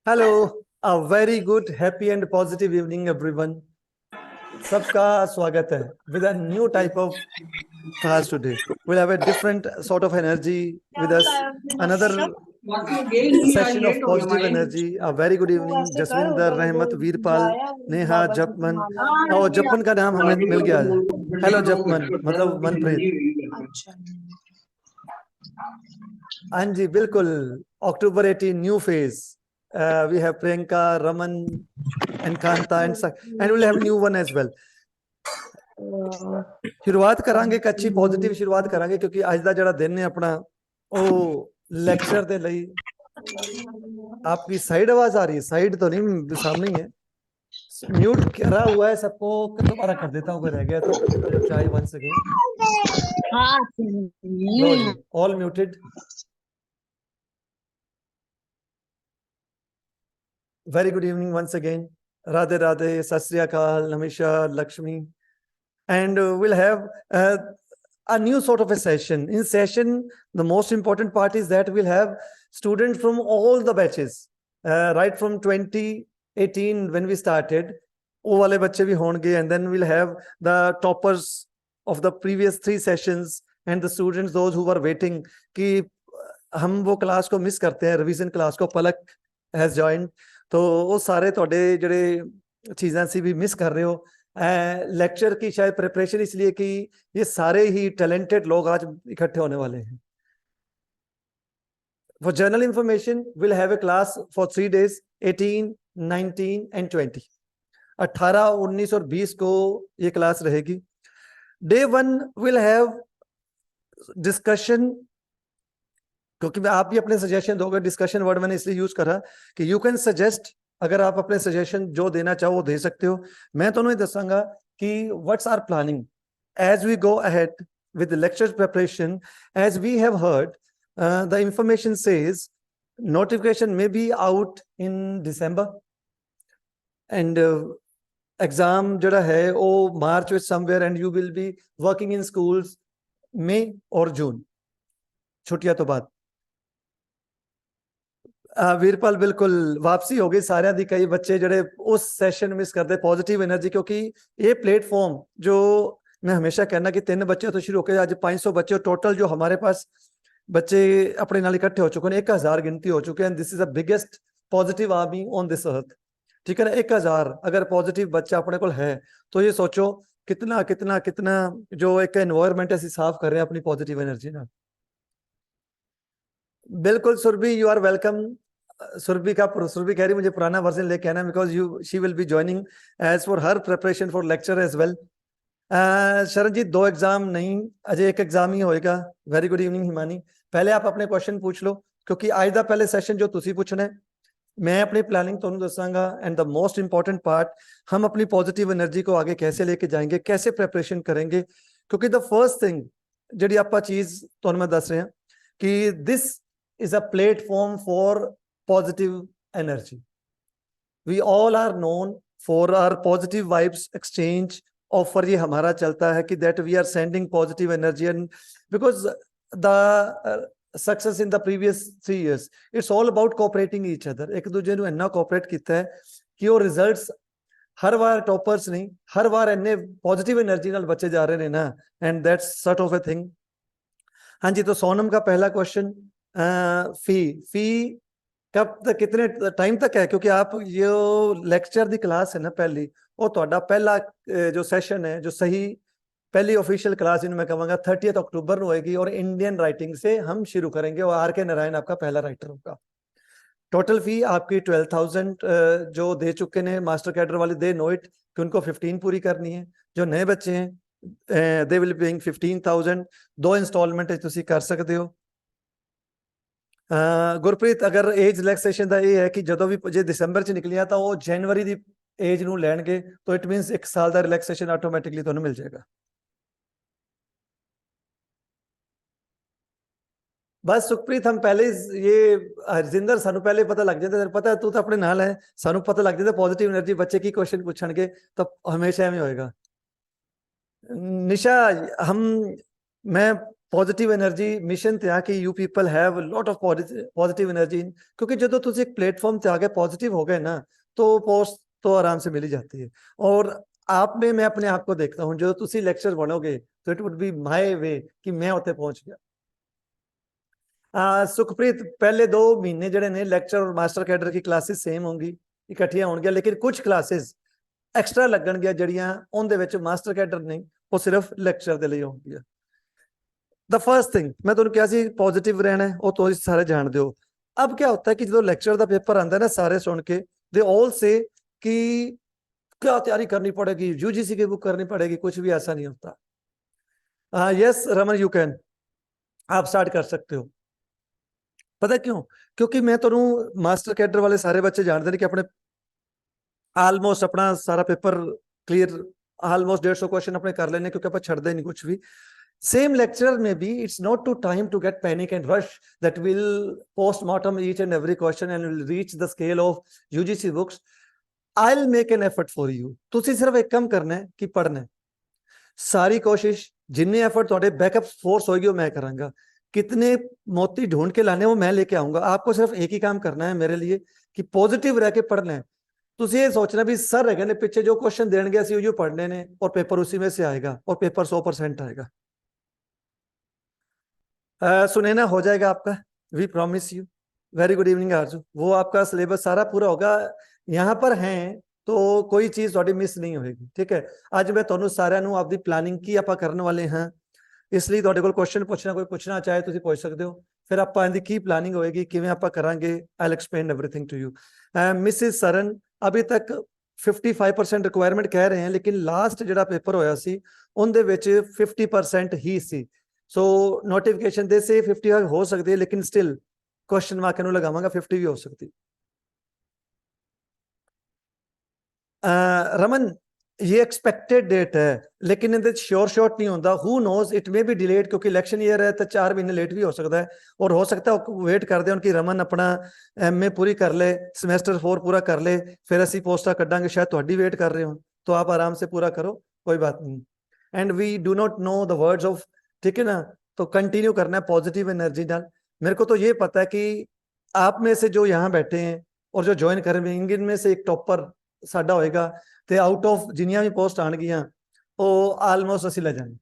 Hello, a very good, happy and positive evening everyone. सबका स्वागत है with a new type of class today. We'll have a different sort of energy with us. Another session of positive energy. A very good evening. Jaswinder, रहमत, वीरपाल, नेहा, जपमन. और जपमन का नाम हमें मिल गया है. हेलो जपमन, मतलब मनप्रीत. हाँ जी, बिल्कुल. October 18 new phase. We have Priyanka, Raman, and Kanta, and we'll have new one as well. शुरुआत करांगे एक अच्छी पॉजिटिव शुरुआत करांगे क्योंकि आज ਦਾ ਜਿਹੜਾ ਦਿਨ ਹੈ ਆਪਣਾ ਉਹ ਲੈਕਚਰ ਦੇ ਲਈ आपकी साइड आवाज आ रही है. साइड तो नहीं, सामने ही है. म्यूट करा हुआ है सबको. दोबारा कर देता हूँ, रह गया तो ट्राई वंस अगेन. लो जी, all muted. Very good evening once again. Radhe Radhe, Sat Sri अकाल, नमस्कार, Lakshmi. And we'll have a new sort of a session. In session, the most important part is that we'll have students from all the batches, right from 2018 when we started. वो वाले बच्चे भी होंगे, and then we'll have the toppers of the previous 3 sessions and the students those who were waiting कि हम वो class को miss करते हैं, रिवीजन क्लास को. पलक has joined. तो वो सारे थोड़े जड़े चीज़ां सी भी मिस कर रहे हो. लेक्चर की शायद प्रिपरेशन इसलिए कि ये सारे ही टैलेंटेड लोग आज इकट्ठे होने वाले हैं. For general information, we'll have a class for 3 days, 18, 19 and 20. 18, 19 और 20 को ये क्लास रहेगी. Day 1 will have discussion, क्योंकि आप भी अपने सजेशन दोगे. डिस्कशन वर्ड मैंने इसलिए यूज करा कि यू कैन सजेस्ट. अगर आप अपने सजेशन जो देना चाहो वो दे सकते हो. मैं तो नहीं दसांगा कि what's are planning as we go ahead with lecture preparation. As we have heard, the information says notification may be out in December and exam जड़ा है वो March with somewhere and you will be working in schools May or June, छुट्टियां तो बाद. वीरपाल बिल्कुल वापसी हो गई सारे दी. कई बच्चे जड़े उस सेशन मिस करते पॉजिटिव एनर्जी, क्योंकि ये प्लेटफॉर्म जो मैं हमेशा कहना कि 3 बच्चे तो शुरू होकर आज 500 बच्चे टोटल जो हमारे पास बच्चे अपने नाल इकट्ठे हो चुके हैं. 1000 गिनती हो चुके हैं. This is the biggest positive army on this earth. ठीक है ना. 1000 अगर पॉजिटिव बच्चा अपने को है तो ये सोचो कितना कितना कितना जो एक एनवायरमेंट ऐसी साफ कर रहे हैं अपनी पॉजिटिव एनर्जी ना. बिल्कुल Surabhi, you are welcome. Surabhi कह रही मुझे पुराना वर्जन लेके आना because she will be joining as for her preparation for lecture as well. Sharanjeet 2 exam नहीं, अजय 1 एग्जाम ही होएगा. Very good evening Himani. पहले आप अपने क्वेश्चन पूछ लो क्योंकि आज का पहले सेशन जो तुसी पूछना है मैं अपनी प्लानिंग तो दसांगा. And the most important part, हम अपनी पॉजिटिव एनर्जी को आगे कैसे लेके जाएंगे, कैसे प्रिपरेशन करेंगे. क्योंकि द फर्स्ट थिंग जी आप चीज तो मैं दस रहा कि this is a platform for positive energy. We all are known for our positive vibes exchange offer. ये हमारा चलता है कि that we are sending positive energy and because the success in the previous 3 years it's all about cooperating each other. एक दूसरे ਨੂੰ ਇੰਨਾ cooperate ਕੀਤਾ ਹੈ ਕਿ ਉਹ ਰਿਜ਼ਲਟਸ ਹਰ ਵਾਰ ਟੌਪਰਸ ਨਹੀਂ, ਹਰ ਵਾਰ ਇੰਨੇ ਪੋਜ਼ਿਟਿਵ એનર્ਜੀ ਨਾਲ ਬੱਚੇ ਜਾ ਰਹੇ ਨੇ ਨਾ. And that's sort of a thing. हाँ जी, तो सोनम का पहला क्वेश्चन, फी कब तक, कितने टाइम तक है? क्योंकि आप ये लेक्चर दी क्लास है ना पहली, वो ਤੁਹਾਡਾ पहला जो सेशन है, जो सही पहली ऑफिशियल क्लास इन्हें मैं कहूँगा 30 अक्टूबर में होएगी और इंडियन राइटिंग से हम शुरू करेंगे और आर के नारायण आपका पहला राइटर होगा. टोटल फी आपकी 12,000 जो दे चुके हैं मास्टर कैडर वाले, दे नो इट कि उनको 15 पूरी करनी है. जो नए बच्चे हैं दे विल पेइंग 15,000. 2 इंस्टॉलमेंट तुसी कर सकते हो. गुरप्रीत, अगर एज रिलैक्सेशन ਦਾ ਇਹ ਹੈ ਕਿ ਜਦੋਂ ਵੀ ਜੇ ਦਸੰਬਰ ਚ ਨਿਕਲਿਆ ਤਾਂ ਉਹ ਜਨਵਰੀ ਦੀ एज ਨੂੰ ਲੈਣਗੇ तो इट मींस 1 साल ਦਾ रिलैक्सेशन ऑटोमेटिकली ਤੁਹਾਨੂੰ मिल जाएगा. बस सुखप्रीत, हम पहले ये हरजिंदर सानू पहले पता लग जाता, पता तू तो अपने नाल है, सानू पता लग जाता पॉजिटिव एनर्जी बच्चे की क्वेश्चन पूछणगे तो हमेशा एवं होएगा. निशा, मैं ਪੋਜ਼ਿਟਿਵ એનર્ਜੀ ਮਿਸ਼ਨ ਤੇ ਆ ਕਿ you people have lot of positive energy, क्योंकि जो तुम एक प्लेटफॉर्म से आगे पॉजिटिव हो गए ना तो पोस्ट तो आराम से मिल ही जाती है। और आप में मैं अपने आप को देखता हूँ, जो तुम लेक्चर बनोगे तो it would be my way कि मैं उत्ते पहुंच गया। सुखप्रीत, पहले 2 महीने जड़े ने लेक्चर और मास्टर कैडर की क्लासेस सेम होंगी, इकट्ठियां होंगी, लेकिन कुछ क्लासेस एक्स्ट्रा लगणगियां जड़ियां उनदे विच मास्टर कैडर नहीं, वो सिर्फ लेक्चर दे लई होंगी। द फर्स्ट थिंग मैं तुहानूं कहा सी पॉजिटिव रहना है, वो तुसीं सारे जानदे हो। अब क्या होता है कि जो लेक्चर का पेपर आता है ना, सारे सुन के दे ऑल से कि क्या तैयारी करनी पड़ेगी, यूजीसी की बुक करनी पड़ेगी, कुछ भी ऐसा नहीं होता। यस रमन, यू कैन, आप स्टार्ट कर सकते हो। पता क्यों? क्योंकि मैं तुहानूं मास्टर कैडर वाले सारे बच्चे जानते हैं कि अपने आलमोस्ट अपना सारा पेपर क्लियर, आलमोस्ट 150 क्वेश्चन अपने कर लेने, क्योंकि आप छड़ते नहीं कुछ भी। Same lecturer may be, it's not to time to get panic and rush that will post-mortem each and every question and will reach the scale of UGC books. I'll make an effort for you. तुसी सिर्फ एक काम करना है कि पढ़ना है। सारी कोशिश, जिन्ने एफर्ट थोड़े बैकअप फोर्स होगी वो मैं करांगा, कितने मोती ढूंढ के लाने वो मैं लेके आऊंगा। आपको सिर्फ एक ही काम करना है मेरे लिए कि पॉजिटिव रह के पढ़ना है। तुसी ये सोचना भी सर है ने पिछे जो क्वेश्चन देंगे असं उहियो पढ़ने ने और पेपर उसी में से आएगा और पेपर 100% आएगा। सुनैना हो जाएगा आपका, we promise you. Very good evening Aarzoo, वो आपका सिलेबस सारा पूरा होगा, यहाँ पर हैं तो कोई चीज थोड़ी मिस नहीं होगी, ठीक है। आज मैं तुहानू सारिਆਂ ਨੂੰ ਆਪਦੀ ਪਲਾਨਿੰਗ ਕੀ ਆਪਾਂ ਕਰਨ ਵਾਲੇ ਹਾਂ, ਇਸ ਲਈ ਤੁਹਾਡੇ ਕੋਲ ਕੁਐਸਚਨ ਪੁੱਛਣਾ, ਕੋਈ ਪੁੱਛਣਾ ਚਾਹੇ ਤੁਸੀਂ ਪੁੱਛ ਸਕਦੇ ਹੋ, ਫਿਰ ਆਪਾਂ ਇਹਦੀ ਕੀ ਪਲਾਨਿੰਗ ਹੋਏਗੀ, ਕਿਵੇਂ ਆਪਾਂ ਕਰਾਂਗੇ। I'll explain everything to you. Mrs Saran, अभी तक 55% ਰਿਕੁਆਇਰਮੈਂਟ ਕਹਿ ਰਹੇ हैं, लेकिन लास्ट ਜਿਹੜਾ पेपर ਹੋਇਆ ਸੀ ਉਹਦੇ ਵਿੱਚ 50% ਹੀ ਸੀ। सो नोटिफिकेशन दे से 50 हो सकती है, लेकिन स्टिल क्वेश्चन मार्क ਨੂੰ ਲਗਾਵਾਂਗਾ 50 भी हो सकती। रमन, ये एक्सपेक्टेड डेट है, लेकिन इहदे श्योर शॉट नहीं होता। Who knows, it may be delayed, क्योंकि इलेक्शन ईयर है तो 4 महीने लेट भी हो सकता है, और हो सकता है वेट करते हैं कि रमन अपना MA पूरी कर ले, सेमेस्टर 4 पूरा कर ले, फिर असी पोस्टा कड्डांगे, शायद तुहाडी वेट कर रहे हो, तो आप आराम से पूरा करो, कोई बात नहीं। And we do not know the words of, ठीक है ना, तो कंटिन्यू करना है पॉजिटिव एनर्जी नाल। मेरे को तो ये पता है कि आप में से जो यहाँ बैठे हैं और जो ज्वाइन कर रहे हैं, इनमें से एक टॉपर साडा होएगा, तो आउट ऑफ जिन्नियां भी पोस्ट आनगियां वो आलमोस्ट असी ले जाएंगे,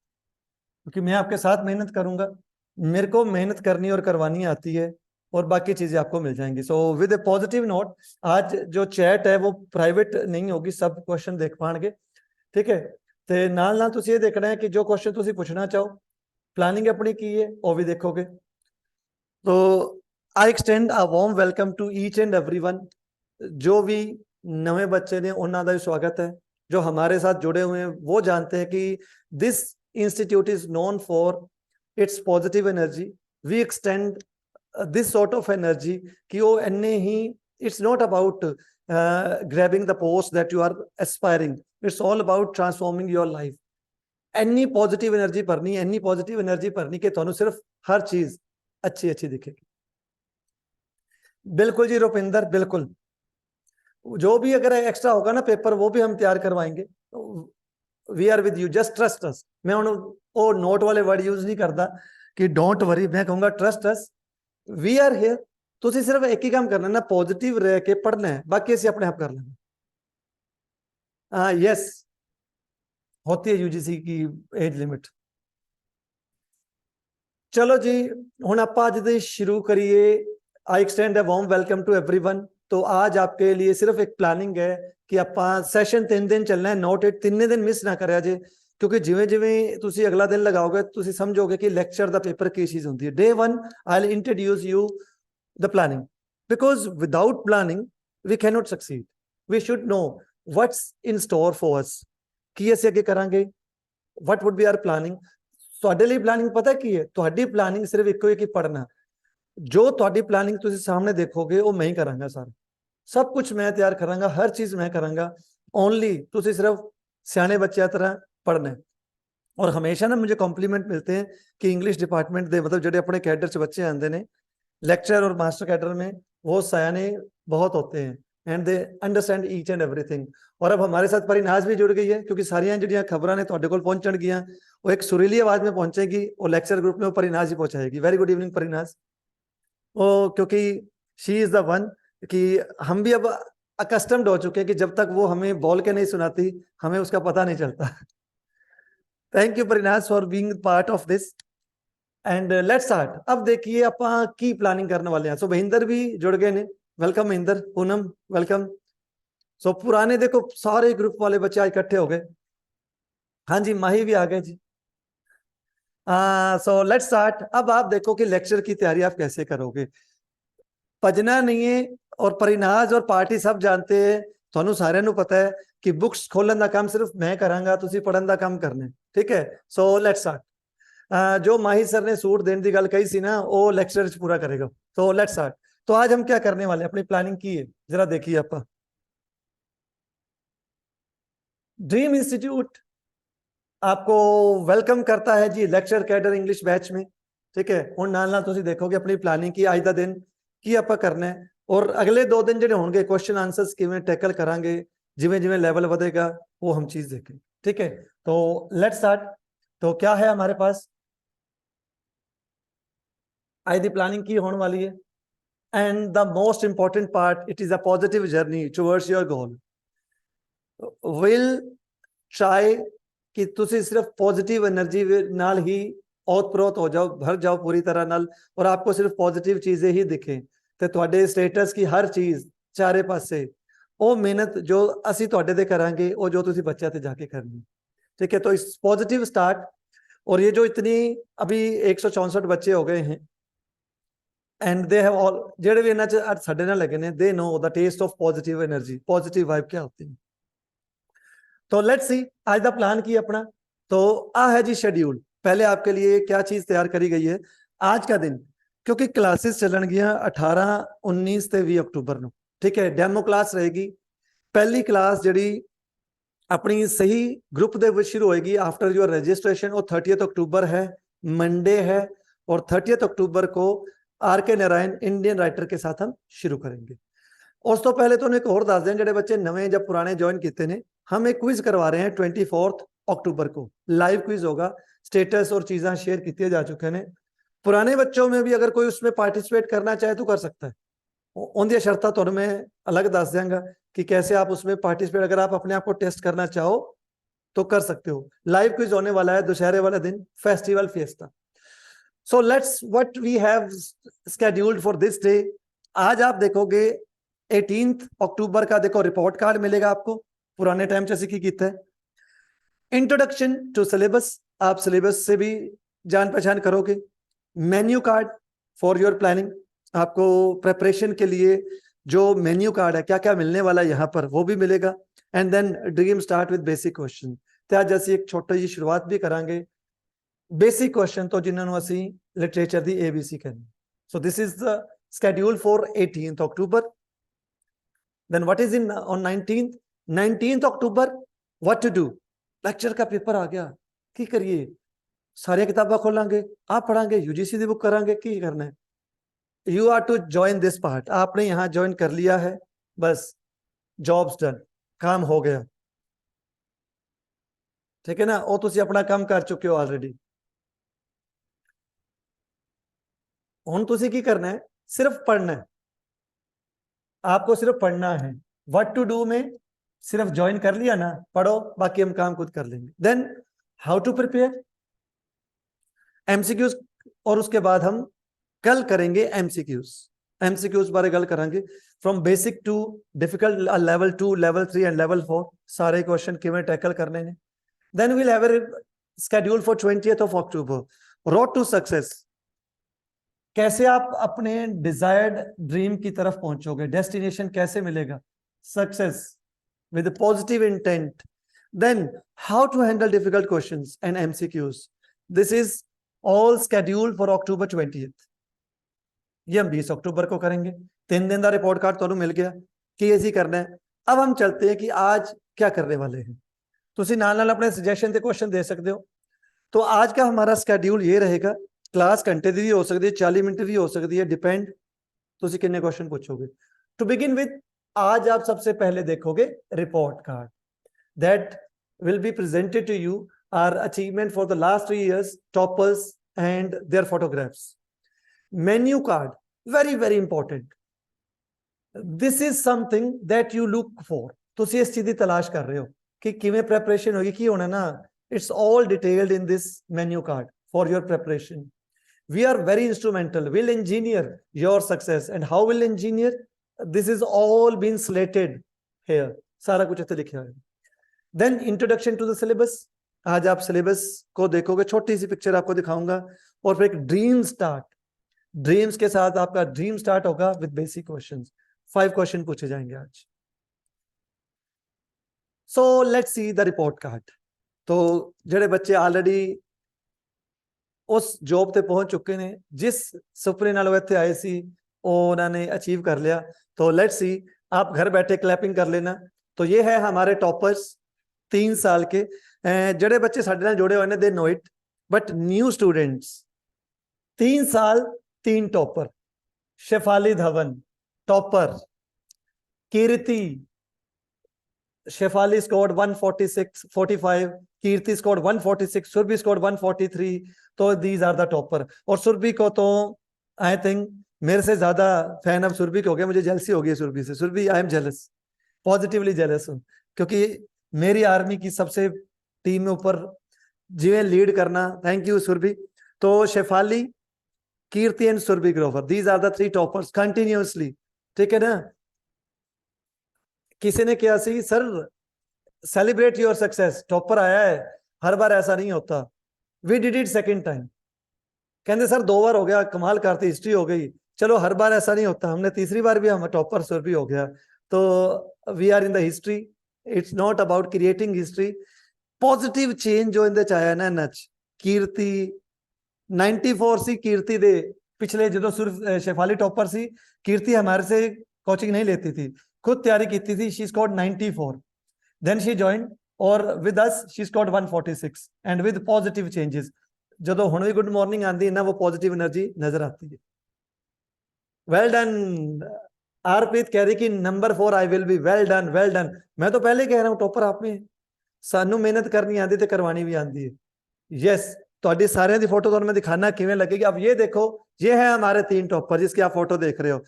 क्योंकि मैं आपके साथ मेहनत करूंगा, मेरे को मेहनत करनी और करवानी आती है, और बाकी चीजें आपको मिल जाएंगी। So with A positive note, आज जो चैट है वो प्राइवेट नहीं होगी, सब क्वेश्चन देख पाएंगे, ठीक है। तो नाल नाल तुसीं ये देखना है कि जो क्वेश्चन तुसीं पूछना चाहो, प्लानिंग अपनी की है वो भी देखोगे। तो I extend a warm welcome to each and everyone. जो भी नवे बच्चे ने उन्होंने का भी स्वागत है, जो हमारे साथ जुड़े हुए हैं वो जानते हैं कि this institute is known for its positive energy. We extend this sort of energy कि वो इन्ने ही, it's not about grabbing the post that you are aspiring, it's all about transforming your life. इन्नी पॉजिटिव एनर्जी भरनी, इन्नी positive energy भरनी कि तुहानू सिर्फ हर चीज अच्छी अच्छी दिखेगी। बिल्कुल जी रुपिंदर, बिल्कुल, जो भी अगर एक्स्ट्रा होगा ना पेपर वो भी हम तैयार करवाएंगे। We are with you, just trust us. मैं वो नोट वाले वर्ड यूज नहीं करता कि डोंट वरी, मैं कहूंगा trust us, we are here. तुसी सिर्फ एक ही काम करना ना, पॉजिटिव रह के पढ़ना है, बाकी असीं अपने आप कर लेंगे। यस, होती है यूजीसी की एज लिमिट। चलो जी, हुण आपां अज दे शुरू करिए। I extend a warm welcome to everyone. तो आज आपके लिए सिर्फ एक प्लानिंग है कि आपां सैशन 3 दिन चलना है, नोट इट 3 दिन मिस ना करिया जे, क्योंकि जिवें जिवें तुसीं अगला दिन लगाओगे तुसीं समझोगे कि लेक्चर दा पेपर की चीज होंदी है। Day 1 I will introduce you the planning, because without planning we can not succeed. We should know what's in store for us, की असीं अगे करांगे, what would be our planning. ਤੁਹਾਡੇ ਲਈ प्लानिंग पता की है, ਤੁਹਾਡੀ प्लानिंग सिर्फ इको ही पढ़ना। जो ਤੁਹਾਡੀ प्लानिंग तुसीं सामने देखोगे वो मैं ही करांगा, सारा सब कुछ मैं तैयार करांगा, हर चीज मैं करांगा। ओनली तुसीं सिर्फ सियाने बच्चे तरह पढ़ना है। और हमेशा ना मुझे कॉम्प्लीमेंट मिलते हैं कि इंग्लिश डिपार्टमेंट दे, मतलब जो अपने कैडर च बच्चे आते हैं लेक्चर और मास्टर कैडर में, वो सियाने बहुत होते हैं। And they understand each and everything. और अब हमारे साथ परिनाज भी जुड़ गई है, क्योंकि सारिया ਜਿਹੜੀਆਂ ਖਬਰਾਂ ਨੇ ਤੁਹਾਡੇ ਕੋਲ ਪਹੁੰਚਣ ਗਈਆਂ वो एक सुरीली आवाज में पहुंचेगी, और लेक्चर ग्रुप में वो परिनाज ही पहुंचाएगी। Very good evening Parinaz. वो क्योंकि शी इज द वन कि हम भी अब अकस्टम्ड हो चुके हैं कि जब तक वो हमें बोल के नहीं सुनाती हमें उसका पता नहीं चलता। Thank you Parinaz for being part of this and let's start. अब देखिए ਆਪਾਂ ਕੀ प्लानिंग करने वाले हैं। सो महिंदर भी जुड़ गए ने, वेलकम महिंदर, पूनम वेलकम। सो पुराने देखो सारे ग्रुप वाले बच्चे आज इकट्ठे हो गए। हाँ जी माही भी आ गए जी। So let's start. अब आप देखो कि लेक्चर की तैयारी आप कैसे करोगे। भजना नहीं है, और परिनाज और पार्टी सब जानते हैं, ਤੁਹਾਨੂੰ ਸਾਰਿਆਂ ਨੂੰ ਪਤਾ ਹੈ ਕਿ ਬੁక్స్ ਖੋਲਣ ਦਾ ਕੰਮ ਸਿਰਫ ਮੈਂ ਕਰਾਂਗਾ, ਤੁਸੀਂ ਪੜਨ ਦਾ ਕੰਮ ਕਰਨਾ ਹੈ, ਠੀਕ ਹੈ। So let's start. जो माही सर ने सूट देने की गल कही सी ना, वो लेक्चर च पूरा करेगा। तो लेट्स स्टार्ट। तो आज हम क्या करने वाले, अपनी प्लानिंग की है जरा देखिए आप। ड्रीम इंस्टीट्यूट आपको वेलकम करता है जी लेक्चर कैडर इंग्लिश बैच में, ठीक है। ਹੁਣ ਨਾਲ ਨਾਲ ਤੁਸੀਂ ਦੇਖੋਗੇ ਆਪਣੀ ਪਲਾनिंग ਕੀ ਅੱਜ ਦਾ ਦਿਨ ਕੀ ਆਪਾਂ ਕਰਨਾ ਹੈ, और अगले 2 दिन ਜਿਹੜੇ ਹੋਣਗੇ क्वेश्चन आंसर्स ਕਿਵੇਂ टैकल करांगे, जिवें जिवें लेवल ਵਧेगा वो हम चीज देखेंगे, ठीक है। तो लेट्स स्टार्ट। तो क्या है हमारे पास आज दी प्लानिंग की होने वाली है, and the most important part, it is a positive journey towards your goal. Will try कि तुसी सिर्फ पॉजिटिव एनर्जी नाल ही ओत-प्रोत हो जाओ, भर जाओ पूरी तरह नाल, और आपको सिर्फ पॉजिटिव चीजें ही दिखें ते तुहाडे स्टेटस की हर चीज चारे पासे वो मेहनत जो असी तुहाडे ते करांगे वो जो तुसी बच्चों ते जाके करनी, ठीक है। तो इस पॉजिटिव स्टार्ट। और ये जो इतनी अभी 164 बच्चे हो गए हैं, एंड दे हैव ऑल जेडे भी इन्हां च आज साडे नाल लगे ने, they know the taste of positive energy, positive vibe क्या होती है। तो लेट्स सी आज दा प्लान की अपना। तो आ है जी शेड्यूल। पहले आपके लिए क्या चीज तैयार करी गई है आज का दिन, क्योंकि क्लासेस चलन गया 18, 19 ते 20 अक्टूबर ਨੂੰ, ठीक है। डेमो क्लास रहेगी। पहली क्लास ਜਿਹੜੀ अपनी सही ग्रुप ਦੇ ਵਿੱਚ शुरू होएगी आफ्टर योर रजिस्ट्रेशन, और 30 अक्टूबर है, मंडे है, और 30 अक्टूबर को आर के नारायण इंडियन राइटर के साथ हम शुरू करेंगे। उस तो पहले तो एक और दस दें, ਜਿਹੜੇ बच्चे नवे जब पुराने ज्वाइन किए ने, हम एक क्विज करवा रहे हैं 24 अक्टूबर को, लाइव क्विज होगा। स्टेटस और चीज़ें शेयर की जा चुके हैं। पुराने बच्चों में भी अगर कोई उसमें पार्टिसिपेट करना चाहे तो कर सकता है। उनकी शर्तां तो मैं अलग दस देंगा कि कैसे आप उसमें पार्टिसिपेट, अगर आप अपने आप को टेस्ट करना चाहो तो कर सकते हो। लाइव क्विज होने वाला है दुशहरे वाला दिन, festival fiesta. So let's what we have scheduled for this day. आज आप देखोगे 18 अक्टूबर का देखो रिपोर्ट कार्ड मिलेगा आपको, पुराने टाइम से की कीता है। इंट्रोडक्शन टू सिलेबस, आप सिलेबस से भी जान पहचान करोगे। Menu card for your planning, आपको प्रेपरेशन के लिए जो मेन्यू कार्ड है क्या क्या मिलने वाला है यहाँ पर वो भी मिलेगा। And then dream start with basic question. तो आज असी एक छोटी जी शुरुआत भी करांगे बेसिक क्वेश्चन तो जिन्होंने असी लिटरेचर दी ABC करनी। So this is the schedule for 18 October. Then what is in on 19th October, what to do. Lecture का पेपर आ गया, की करिए, सारी किताबें खोलांगे, आप पढ़ांगे, UGC की बुक करांगे, की करना है। You are to join this part. आपने यहाँ ज्वाइन कर लिया है, बस जॉब्स डन, काम हो गया, ठीक है ना। वो तुसी अपना काम कर चुके हो ऑलरेडी। हुण तुसी की करना है, सिर्फ पढ़ना है। आपको सिर्फ पढ़ना है। व्हाट टू डू में सिर्फ ज्वाइन कर लिया ना, पढ़ो, बाकी हम काम खुद कर लेंगे। Then how to prepare MCQs, और उसके बाद हम कल करेंगे MCQs बारे गल करेंगे from basic to difficult, level 2, level 3 and level 4 सारे क्वेश्चन किवें टैकल करने ने। Then we'll have a schedule for 20th October, road to success. कैसे आप अपने डिजायर्ड ड्रीम की तरफ पहुंचोगे, डेस्टिनेशन कैसे मिलेगा, success with positive intent. Then how to handle difficult questions and MCQs। This is all schedule for October 20th। ये हम 20 अक्टूबर को करेंगे। 3 दिन का रिपोर्ट कार्ड तो मिल गया कि ऐसी करना है। अब हम चलते हैं कि आज क्या करने वाले हैं। तुसी नाल नाल अपने सजेशन के क्वेश्चन दे सकते हो। तो आज का हमारा स्केड्यूल ये रहेगा, क्लास घंटे की भी हो सकती है, 40 मिनट भी हो सकती है, डिपेंड तुसी कितने क्वेश्चन पूछोगे। टू बिगिन विद आज आप सबसे पहले देखोगे report card that will be presented to you are achievement for the last 3 years, toppers and their photographs. Menu card, very, very important. This is something that you look for. ਤੁਸੀਂ ਇਸ ਚੀਜ਼ ਦੀ ਤਲਾਸ਼ ਕਰ ਰਹੇ ਹੋ ਕਿ ਕਿਵੇਂ preparation ਹੋਗੀ, ਕੀ ਹੋਣਾ ਨਾ. It's all detailed in this menu card for your preparation. We are very instrumental. Will engineer your success. And how will engineer? This is all been slated here. सारा कुछ ਇੱਥੇ लिखा है. Then introduction to the syllabus. आज आप syllabus को देखोगे, छोटी सी पिक्चर आपको दिखाऊंगा और फिर एक ड्रीम स्टार्ट. ड्रीम्स के साथ आपका ड्रीम स्टार्ट होगा विद बेसिक क्वेश्चंस. 5 क्वेश्चन पूछे जाएंगे आज. So let's see the report card. तो ਜਿਹੜੇ ਬੱਚੇ ਆਲਰੇਡੀ ਉਸ ਜੌਬ ਤੇ ਪਹੁੰਚ ਚੁੱਕੇ ਨੇ, ਜਿਸ ਸੁਪਨੇ ਨਾਲ ਉਹ ਇੱਥੇ ਆਏ ਸੀ ਉਹ ਉਹਨਾਂ ਨੇ ਅਚੀव कर लिया. तो let's see, आप घर बैठे क्लैपिंग कर लेना. तो ये है हमारे टॉपर्स 3 साल के. ਜਿਹੜੇ ਬੱਚੇ ਸਾਡੇ ਨਾਲ ਜੁੜੇ ਹੋਏ ਨੇ they know it, but new students 3 साल 3 topper. Shefali Dhawan topper. Kirti, Shefali scored 146-45, Kirti scored 146, Surbhi scored 143. तो दीज आर द टॉपर. और सुरभि को तो आई थिंक मेरे से ज्यादा फैन अब सुरभि के हो गया. मुझे जेलसी हो गई सुरभि से. Surbhi I am jealous, positively jealous हूं, क्योंकि मेरी आर्मी की सबसे टीम में ऊपर जिन्हें लीड करना. Thank you Surabhi. तो Shefali, Kirti and Surabhi Grover, these are the 3 toppers continuously. ठीक है ना. किसी ने किया सी sir celebrate your success, topper आया है, हर बार ऐसा नहीं होता. We did it second time. कहते सर 2 बार हो गया, कमाल करती, हिस्ट्री हो गई. चलो हर बार ऐसा नहीं होता, हमने तीसरी बार भी हम टॉपर सुरभि हो गया. तो we are in the history. It's not about creating history. Positive change जो इनदे चाहे ना नच. कीर्ति 94 सी कीर्ति दे पिछले जो शेफाली टॉपर सी, कीर्ति हमारे से कोचिंग नहीं लेती थी, खुद तैयारी की थी. She scored 94. Then she joined और with us she scored 146 and with positive changes. जो हुण भी गुड मॉर्निंग आती है ना, वो पॉजिटिव एनर्जी नजर आती है. Well done. आरप्रीत कह रही कि number 4 I will be. Well done, well done. मैं तो पहले कह रहा हूं टॉपर आप में. सानू मेहनत करनी आती ते करवानी भी आती है. यस, ਤੁਹਾਡੀ ਸਾਰਿਆਂ ਦੀ फोटो तो मैं दिखाना किवें लगेगी. अब ये देखो, ये है हमारे 3 टॉपर जिसकी आप फोटो देख रहे हो.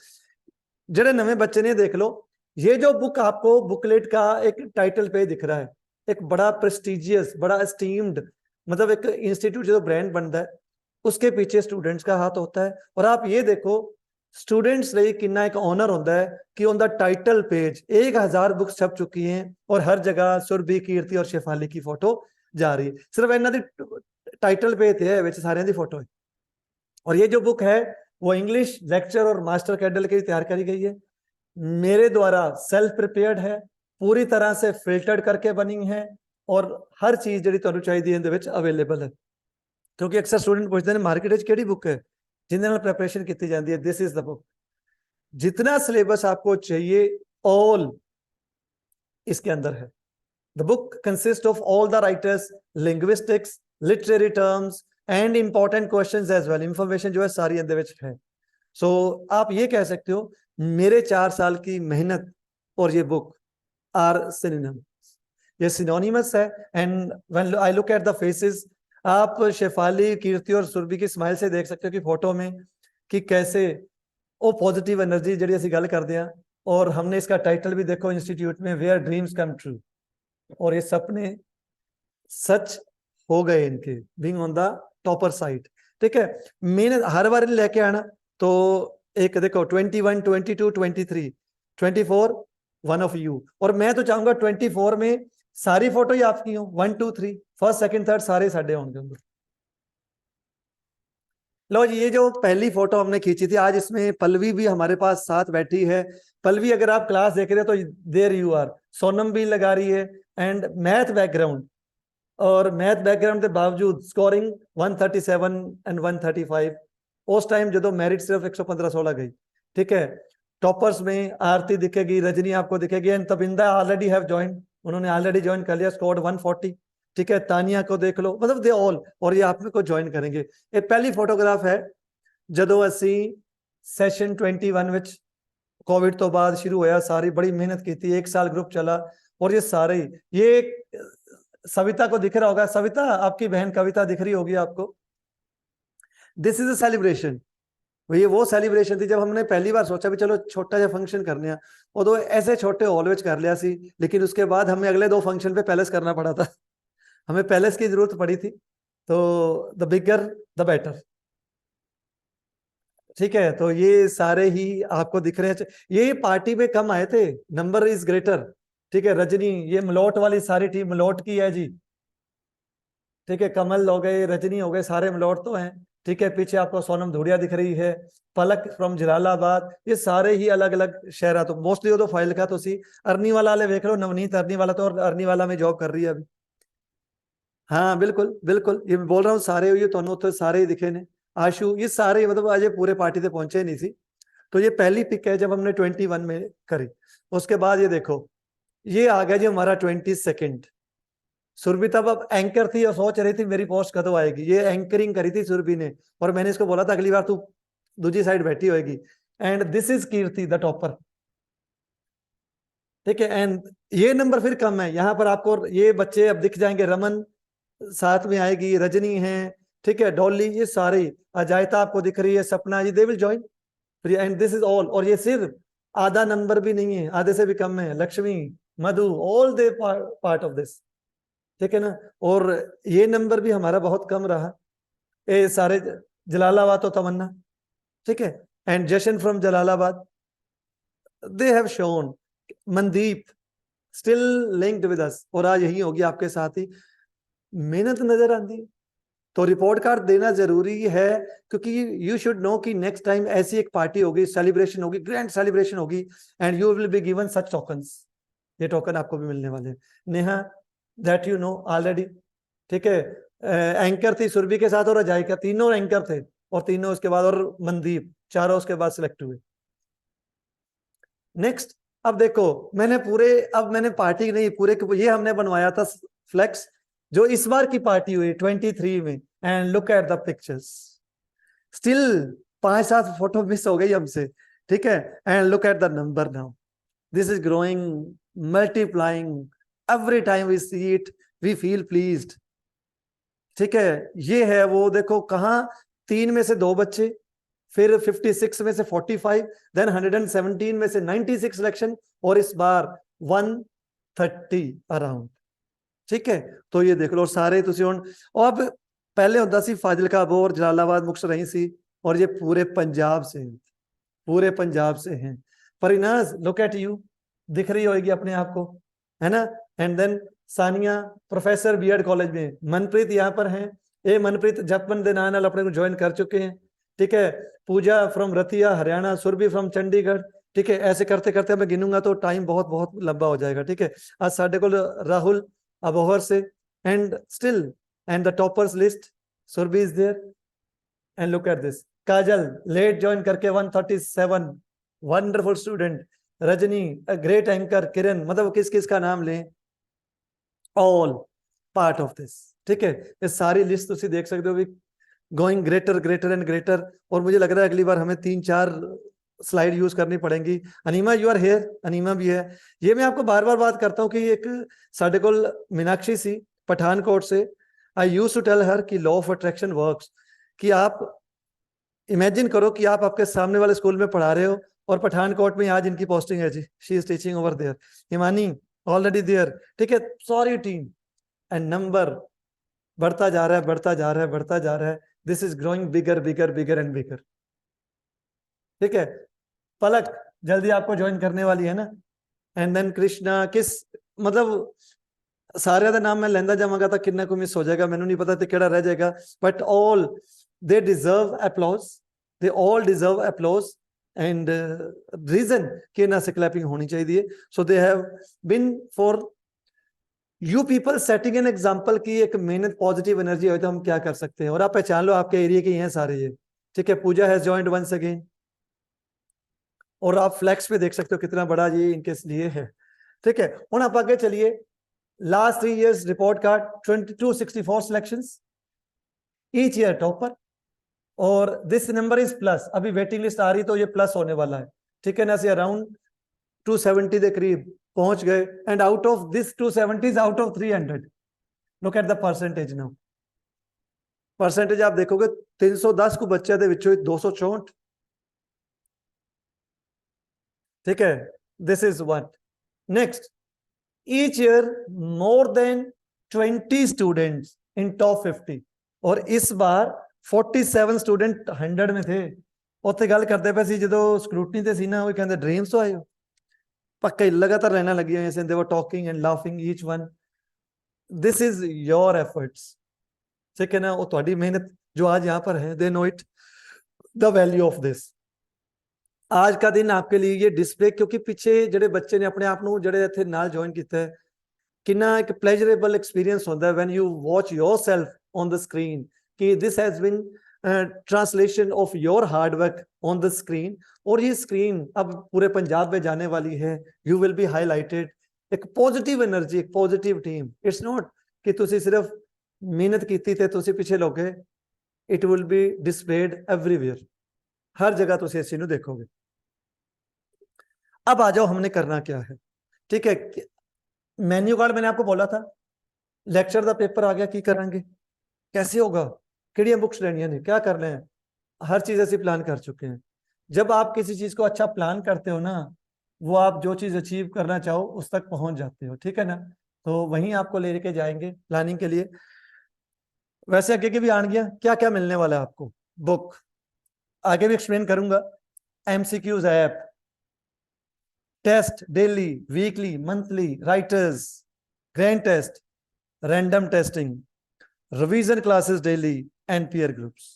जेडे नवे बच्चे ने देख लो, ये जो बुक आपको बुकलेट का एक टाइटल पे दिख रहा है, एक बड़ा प्रेस्टिजियस, बड़ा एस्टीम्ड, मतलब एक इंस्टीट्यूट जो ब्रांड बनता है, उसके पीछे स्टूडेंट्स का हाथ होता है. और आप ये देखो स्टूडेंट्स ਲਈ ਕਿੰਨਾ ਇੱਕ ऑनर ਹੁੰਦਾ है कि on the title page 1000 books छप चुकी हैं और हर जगह सुरभि, कीर्ति और शेफाली की फोटो जा रही है. सिर्फ इन्हां दी टाइटल पे थे विच सारियां दी फोटो है. और ये जो बुक है वो इंग्लिश लेक्चर और मास्टर कैडल के लिए तैयार करी गई है. मेरे द्वारा सेल्फ प्रिपेयर्ड है, पूरी तरह से फिल्टर्ड करके बनी है और हर चीज जी तुहानू चाहिए इहदे विच अवेलेबल है. क्योंकि अक्सर स्टूडेंट पूछते हैं मार्केट विच किहड़ी बुक है जिन्हें प्रिपरेशन की जाती है. This is the book. जितना सिलेबस आपको चाहिए ऑल इसके अंदर है. The book consist of all the writers, linguistics, literary terms and important questions as well. Information जो है सारी अंदर विच है. सो आप ये कह सकते हो मेरे 4 साल की मेहनत और ये बुक आर सिनोनिमस. ये सिनोनिमस है. And when I look at the faces, आप शेफाली, कीर्ति और सुरभि की स्माइल से देख सकते हो कि फोटो में कि कैसे वो पॉजिटिव एनर्जी जी असं गल करते हैं. और हमने इसका टाइटल भी देखो इंस्टीट्यूट में, वेयर ड्रीम्स कम ट्रू. और ये सपने सच हो गए इनके, being on the topper side. ठीक है. मेहनत हर बार लेके आना. तो एक देखो 21, 22, 23, 24 वन ऑफ यू. और मैं तो चाहूंगा 24 में सारी फोटो ही आपकी हो. 1, 2, 3 फर्स्ट, सेकंड, थर्ड सारे साडे होंगे. लो जी, ये जो पहली फोटो हमने खींची थी, आज इसमें पल्लवी भी हमारे पास साथ बैठी है. पल्लवी अगर आप क्लास देख रहे हो तो देयर यू आर. सोनम भी लगा रही है एंड मैथ बैकग्राउंड. और मैथ बैकग्राउंड के बावजूद स्कोरिंग 137 एंड 135. उस टाइम जो मेरिट सिर्फ 115-16 गई. ठीक है. टॉपर्स में आरती दिखेगी, रजनी आपको दिखेगी and Tabinda already have join. उन्होंने ऑलरेडी ज्वाइन कर लिया, स्कोर्ड 140. ठीक है. तानिया को देख लो, मतलब दे ऑल. और ये आप में को ज्वाइन करेंगे. ये पहली फोटोग्राफ है जदों असी सैशन 21 विच कोविड तो बाद शुरू होया, सारी बड़ी मेहनत की थी, 1 साल ग्रुप चला, और ये सारे, ये सविता को दिख रहा होगा, सविता आपकी बहन कविता दिख रही होगी आपको। This is a celebration. ये वो सेलिब्रेशन थी जब हमने पहली बार सोचा भी चलो छोटा सा फंक्शन करने, और तो ऐसे छोटे हॉल विच कर लिया सी, लेकिन उसके बाद हमें अगले 2 फंक्शन पे पैलेस करना पड़ा था। हमें पैलेस की जरूरत पड़ी थी, तो द बिगर द बेटर। ठीक है, तो ये सारे ही आपको दिख रहे हैं, ये पार्टी में कम आए थे, नंबर इज ग्रेटर। ठीक है, रजनी, ये मलोट वाली सारी टीम मलोट की है जी। ठीक है, कमल हो गए, रजनी हो गए, सारे मलोट तो हैं। ठीक है, पीछे आपको सोनम धूड़िया दिख रही है, पलक फ्रॉम जलालाबाद, ये सारे ही अलग अलग शहर, तो मोस्टली वो तो फाइल का तो सी अरनी वाला वाले देख लो, नवनीत अरनी वाला, तो अरनी वाला में जॉब कर रही है अभी। हाँ बिल्कुल बिल्कुल, ये मैं बोल रहा हूँ सारे ये तो सारे ही दिखे ने। आशु, ये सारे मतलब आज ये पूरे पार्टी से पहुंचे नहीं थी। तो ये पहली पिक है जब हमने 21 में करी। उसके बाद ये देखो, ये आ गया जी हमारा 22। सुरभि तब अब एंकर थी और सोच रही थी मेरी पोस्ट कदों आएगी, ये एंकरिंग करी थी सुरभि ने, और मैंने इसको बोला था अगली बार तू दूसरी साइड बैठी होगी। And this is Kirti the topper. ठीक है, एंड ये नंबर फिर कम है, यहाँ पर आपको ये बच्चे अब दिख जाएंगे, रमन साथ में आएगी, रजनी है, ठीक है, डॉली, ये सारे, अजायता आपको दिख रही है, सपना, ये they will join. And this is all, और ये सिर्फ आधा नंबर भी नहीं है, आधे से भी कम है, Lakshmi, Madhu, all they part of this. ठीक है ना, और ये नंबर भी हमारा बहुत कम रहा, ये सारे जलालाबाद तो तमन्ना। ठीक है, and Jashan from Jalalabad, they have shown, Mandeep still linked with us, और आज यही होगी आपके साथ ही, मेहनत नजर आती। तो रिपोर्ट कार्ड देना जरूरी है, क्योंकि यू शुड नो कि नेक्स्ट टाइम ऐसी एक पार्टी होगी, सेलिब्रेशन होगी, ग्रैंड सेलिब्रेशन होगी, and you will be given such tokens. ये टोकन आपको भी मिलने वाले हैं। Neha, that you know already. ठीक है, एंकर थी सुरभि के साथ और अजय का, तीनों एंकर थे, और तीनों उसके बाद, और मनदीप, चारों उसके बाद सिलेक्ट हुए। नेक्स्ट, अब देखो मैंने पूरे, अब मैंने पार्टी नहीं पूरे, ये हमने बनवाया था फ्लेक्स, जो इस बार की पार्टी हुई 23 में, and look at the pictures, still 5-7 photo miss हो गई हमसे। ठीक है, and look at the number now, this is growing, multiplying, every time we see it we feel pleased. ठीक है, ये है वो, देखो कहाँ 3 में से 2 बच्चे, फिर 56 में से 45, देन 117 में से 96 सिलेक्शन, और इस बार 130 अराउंड। ठीक है, तो ये देख लो सारे तुसी हुण, और अब पहले होता सी फाजिलका बोर जलालाबाद मुक्तसर रही सी, और ये पूरे पंजाब से, पूरे पंजाब से हैं। परिनाज, लुक एट यू, दिख रही होगी अपने आप को, है ना। And then Sania, professor B Ed college में, मनप्रीत यहाँ पर हैं, ये मनप्रीत जपमन दे नाल अपने को ज्वाइन कर चुके हैं। ठीक है, पूजा फ्रॉम रतिया हरियाणा, सुरभि फ्रॉम चंडीगढ़। ठीक है, ऐसे करते करते मैं गिनूंगा तो टाइम बहुत बहुत लंबा हो जाएगा। ठीक है, आज साढ़े को राहुल अबोहर से, and still, and the toppers list, Surabhi is there, and look at this, Kajal late join करके 137, wonderful student, Rajni a great anchor, Kiran, मतलब किस किस का नाम लें, ऑल पार्ट ऑफ दिस। ठीक है, ये सारी लिस्ट तुसी देख सकते हो, going greater greater and greater, और मुझे लग रहा है अगली बार हमें 3-4 स्लाइड यूज करनी पड़ेंगी। Enema, you are here, enema भी है। ये मैं आपको बार बार बात करता हूँ कि एक साढ़े को मीनाक्षी सी पठानकोट से, आई यूज टू टेल हर कि लॉ ऑफ अट्रैक्शन वर्क्स, कि आप इमेजिन करो कि आप आपके सामने वाले स्कूल में पढ़ा रहे हो, और पठानकोट में आज इनकी पोस्टिंग है जी, she is teaching over there, Himani already there. ठीक है, सॉरी टीम, एंड नंबर बढ़ता जा रहा है, बढ़ता जा रहा है, बढ़ता जा रहा है, this is growing bigger bigger bigger and bigger. ठीक है, पलक जल्दी आपको ज्वाइन करने वाली है ना, एंड देन कृष्णा, किस मतलब सारे का नाम मैं लेंदा जावांगा तो किन्ना को मिस हो जाएगा, मैंने नहीं पता केड़ा रह जाएगा, but all they deserve applause, they all deserve applause, and reason कि ना से क्लैपिंग होनी चाहिए। So they have been for you people setting an example की एक मेहनत पॉजिटिव एनर्जी हो तो हम क्या कर सकते हैं, और आप पहचान लो आपके एरिया के हैं सारे ये। ठीक है, पूजा हैज जॉइंड वंस अगेन, और आप फ्लैक्स पे देख सकते हो कितना बड़ा ये इनके लिए है। ठीक है, हम आप आगे चलिए, last 3 years report card 2264 selections, each year topper, और दिस नंबर इज प्लस, अभी वेटिंग लिस्ट आ रही तो ये प्लस होने वाला है, ठीक है ना, ਅਸੀਂ ਅਰਾਊਂਡ 270 ਦੇ ਕਰੀਬ ਪਹੁੰਚ ਗਏ, and out of this 270 out of 300, look at the percentage now. Percentage आप देखोगे 310 को बच्चे दे विचों 264, ठीक है। This is what next, each year more than 20 students in top 50, और इस बार 47 स्टूडेंट 100 में थे। ਉੱਥੇ ਗੱਲ ਕਰਦੇ ਪਏ ਸੀ ਜਦੋਂ ਸਕਰੂਟਨੀ ਤੇ ਸੀ ਨਾ, ਉਹ ਕਹਿੰਦੇ ਡ੍ਰੀਮਸ ਤੋਂ ਆਏ ਹੋ, ਪੱਕਾ ਹੀ ਲਗਾਤਾਰ ਰਹਿਣਾ ਲੱਗੀ ਹੋਈ ਸੀ, they were talking and laughing each one, this is your efforts, ठीक है ना, वो ਤੁਹਾਡੀ ਮਿਹਨਤ जो आज यहाँ पर है, they know it, the value of this। आज का दिन आपके लिए ये डिस्प्ले, क्योंकि पीछे ਜਿਹੜੇ ਬੱਚੇ ਨੇ ਆਪਣੇ ਆਪ ਨੂੰ ਜਿਹੜੇ ਇੱਥੇ ਨਾਲ ਜੁਆਇਨ ਕੀਤਾ ਹੈ, ਕਿੰਨਾ ਇੱਕ pleasurable experience ਹੁੰਦਾ ਹੈ when you watch yourself on the screen, कि this has been translation of your hard work on the screen, और ये स्क्रीन अब पूरे पंजाब में जाने वाली है, यू विल बी हाईलाइटेड, एक पॉजिटिव एनर्जी, एक पॉजिटिव टीम। इट्स नॉट कि तुसी सिर्फ मेहनत की ते तुसी पीछे लोगे, it will be displayed everywhere, हर जगह तुसी इस चीज देखोगे। अब आ जाओ हमने करना क्या है, ठीक है। मेन्यू कार्ड मैंने आपको बोला था, लेक्चर का पेपर आ गया, की करांगे, कैसे होगा, किहड़ियां बुक्स लेनियां ने, क्या करना है, हर चीज ऐसी प्लान कर चुके हैं। जब आप किसी चीज को अच्छा प्लान करते हो ना, वो आप जो चीज अचीव करना चाहो उस तक पहुंच जाते हो, ठीक है ना। तो वहीं आपको लेके जाएंगे प्लानिंग के लिए। वैसे आगे के भी आएंगे, क्या क्या मिलने वाला है आपको, बुक आगे भी एक्सप्लेन करूंगा, MCQs app, test daily, weekly, monthly, writers, grand test, random testing, revision classes daily and peer groups.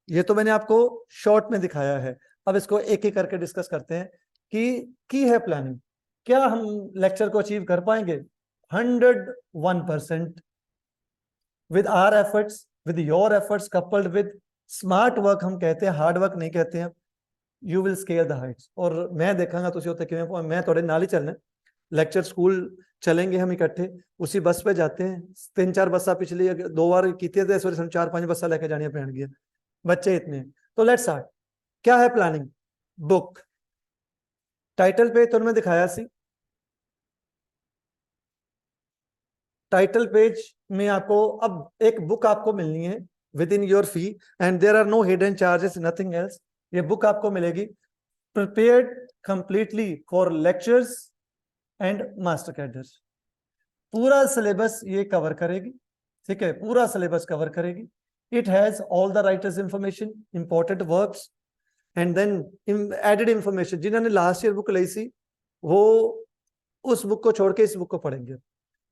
ये तो मैंने आपको शॉर्ट में दिखाया है। अब इसको एक एक करके डिस्कस करते हैं कि की है प्लानिंग, क्या हम लेक्चर को अचीव कर पाएंगे 101% with our efforts, with your efforts, coupled with smart work. हम कहते हैं, हार्ड वर्क नहीं कहते हैं। You will scale the heights, और मैं देखांगा तुसी उत्ते किवें, मैं थोड़े नाल ही चलना, लेक्चर स्कूल चलेंगे हम इकट्ठे, उसी बस पे जाते हैं, 3-4 बसा पिछली 2 बार की, इस बार 4-5 बसा लेके जानिया पैणगियां, बच्चे इतने। तो लेट्स स्टार्ट, क्या है प्लानिंग, बुक टाइटल पे तो मैं दिखाया सी, टाइटल पेज में आपको अब एक बुक आपको मिलनी है within your fee, and there are no hidden charges, nothing else. ये बुक आपको मिलेगी prepared completely for lectures and master cadres. पूरा सिलेबस ये कवर करेगी, ठीक है, पूरा सिलेबस कवर करेगी। It has all the writers information, important works, and then added information. जिन्होंने लास्ट ईयर बुक ली सी वो उस बुक को छोड़ के इस बुक को पढ़ेंगे।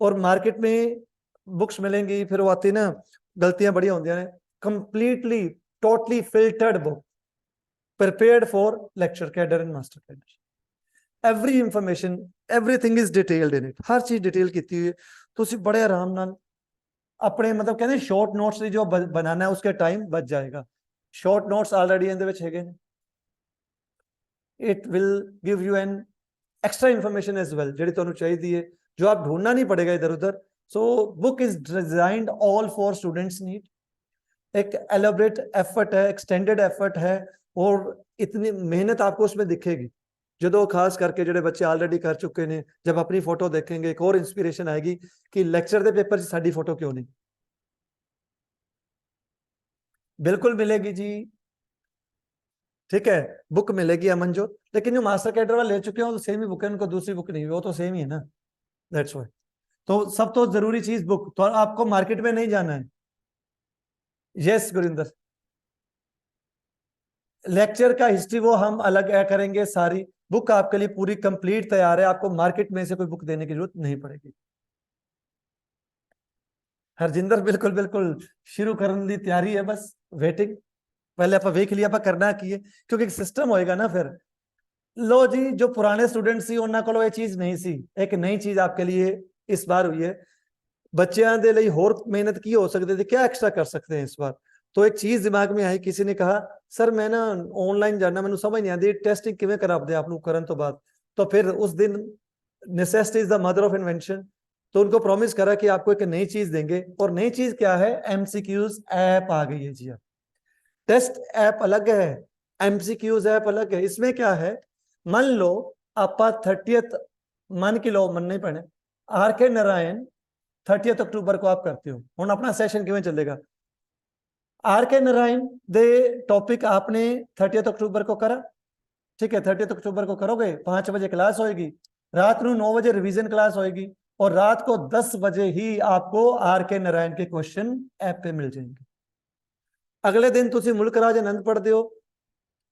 और मार्केट में बुक्स मिलेंगी, फिर वो आती ना, गलतियां बड़ी होंगी ने, completely totally filtered book prepared for lecture cadre and master cadre, every information, everything is detailed in it, हर चीज डिटेल की हुई है। तुसी बड़े आराम नाल अपने मतलब कहते शॉर्ट नोट्स जो बनाना है उसके टाइम बच जाएगा। शॉर्ट नोट्स ऑलरेडी इहदे विच हैगे ने, it will give you an extra information as well जिहड़ी तुहानू चाहिदी है, जो आप ढूंढना नहीं पड़ेगा इधर उधर। So book is designed all for students need, एक एलोबरेट एफर्ट है, एक्सटेंडेड एफर्ट है, और इतनी मेहनत आपको उसमें दिखेगी। जो खास करके जो बच्चे ऑलरेडी कर चुके हैं, जब अपनी फोटो देखेंगे एक और इंस्पिरेशन आएगी कि लेक्चर के पेपर से साडी फोटो क्यों नहीं। बिल्कुल मिलेगी जी, ठीक है, बुक मिलेगी अमनजोत, लेकिन जो मास्टर कैडर वाले ले चुके हैं वो तो सेम ही बुक है, उनको दूसरी बुक नहीं, वो तो सेम ही है ना, दैट्स व्हाई। तो सब तो जरूरी चीज बुक, तो आपको मार्केट में नहीं जाना है। यस गुरिंदर, लेक्चर का हिस्ट्री वो हम अलग करेंगे, सारी बुक आपके लिए पूरी कंप्लीट तैयार है, आपको मार्केट में से कोई बुक देने की जरूरत नहीं पड़ेगी। हरजिंदर बिल्कुल बिल्कुल शुरू करने की तैयारी है, बस वेटिंग, पहले आप वेख लिया करना की है, क्योंकि सिस्टम होएगा ना फिर। लो जी, जो पुराने स्टूडेंट सी उन्होंने को ये चीज नहीं सी, एक नई चीज आपके लिए इस बार हुई है। बच्चों के लिए होर मेहनत की हो सकती थी, क्या एक्स्ट्रा कर सकते हैं इस बार। तो एक चीज दिमाग में आई, किसी ने कहा सर मैं ना ऑनलाइन जाना, मैंने समझ नहीं आती टेस्टिंग किवें करा दे आप लोग करन तो बाद। तो फिर उस दिन necessity is the mother of invention, तो उनको प्रॉमिस करा कि आपको एक नई चीज देंगे। और नई चीज क्या है, एमसीक्यूज ऐप आ गई है जी। टेस्ट ऐप अलग है, एमसीक्यूज ऐप अलग है। इसमें क्या है, ਮੰਨ ਲਓ ਆਪਾਂ 30th मान के लो मन नहीं पड़े आर.के. नारायण 30th अक्टूबर को आप करते हो हुण अपना सैशन किवें चलेगा आर.के. नारायण दे टॉपिक आपने 30th अक्टूबर को करा ठीक है 30th अक्टूबर को करोगे 5 बजे क्लास होएगी रात को 9 बजे रिवीजन क्लास होएगी और रात को 10 बजे ही आपको आर.के. नारायण के क्वेश्चन ऐप पे मिल जाएंगे अगले दिन तुसी मुल्क राज आनंद पढ़ते हो